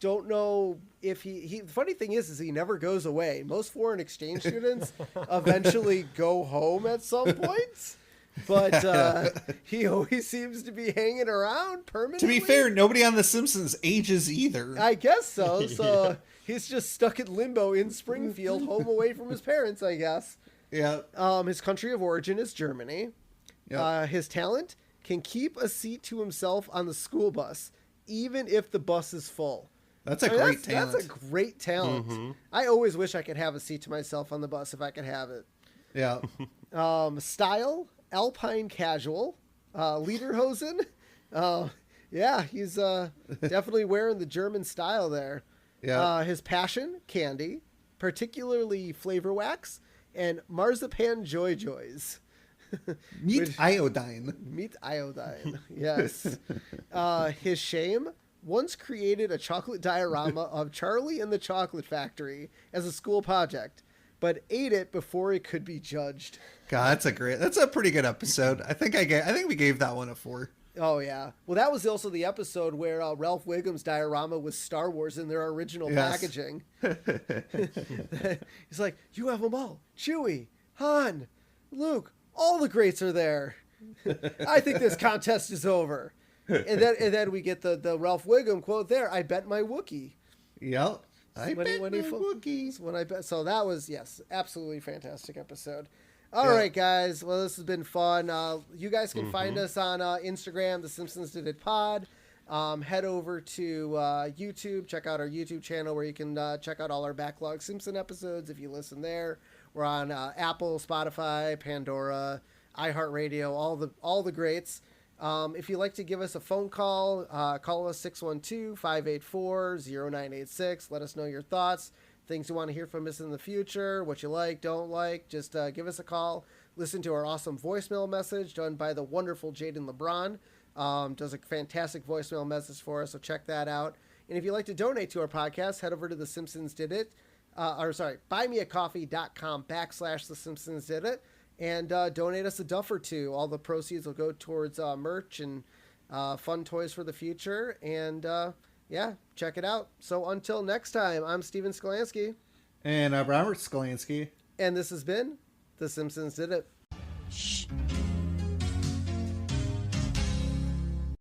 don't know if the funny thing is he never goes away. Most foreign exchange students eventually go home at some point, but he always seems to be hanging around permanently. To be fair, nobody on The Simpsons ages either. I guess so. So he's just stuck in limbo in Springfield, home away from his parents, I guess. Yeah. His country of origin is Germany. Yep. His talent can keep a seat to himself on the school bus, even if the bus is full. That's a great talent. That's a great talent. I always wish I could have a seat to myself on the bus if I could have it. Yeah. Style, alpine casual, lederhosen. He's definitely wearing the German style there. Yeah. His passion, candy, particularly flavor wax, and marzipan joy joys. Meat iodine. Meat iodine, yes. His shame, once created a chocolate diorama of Charlie and the Chocolate Factory as a school project, but ate it before it could be judged. God, that's a pretty good episode. I think we gave that one a 4. Oh yeah. Well, that was also the episode where Ralph Wiggum's diorama was Star Wars in their original packaging. He's like, "You have them all. Chewie, Han, Luke. All the greats are there. I think this contest is over." And then we get the Ralph Wiggum quote there. "I bet my Wookiee." Yep. I bet my Wookiees. When I bet. So that was, absolutely fantastic episode. All right, guys. Well, this has been fun. You guys can find us on Instagram, The Simpsons Did It Pod. Head over to YouTube. Check out our YouTube channel where you can check out all our backlog Simpson episodes if you listen there. We're on Apple, Spotify, Pandora, iHeartRadio, all the greats. If you'd like to give us a phone call, call us 612-584-0986. Let us know your thoughts, things you want to hear from us in the future, what you like, don't like. Just give us a call. Listen to our awesome voicemail message done by the wonderful Jaden LeBron. Does a fantastic voicemail message for us, so check that out. And if you'd like to donate to our podcast, head over to The Simpsons Did It. buymeacoffee.com/The Simpsons Did It, and donate us a duff or two. All the proceeds will go towards merch and fun toys for the future. And check it out. So until next time, I'm Steven Skolansky. And I'm Robert Skolansky. And this has been The Simpsons Did It. Shh.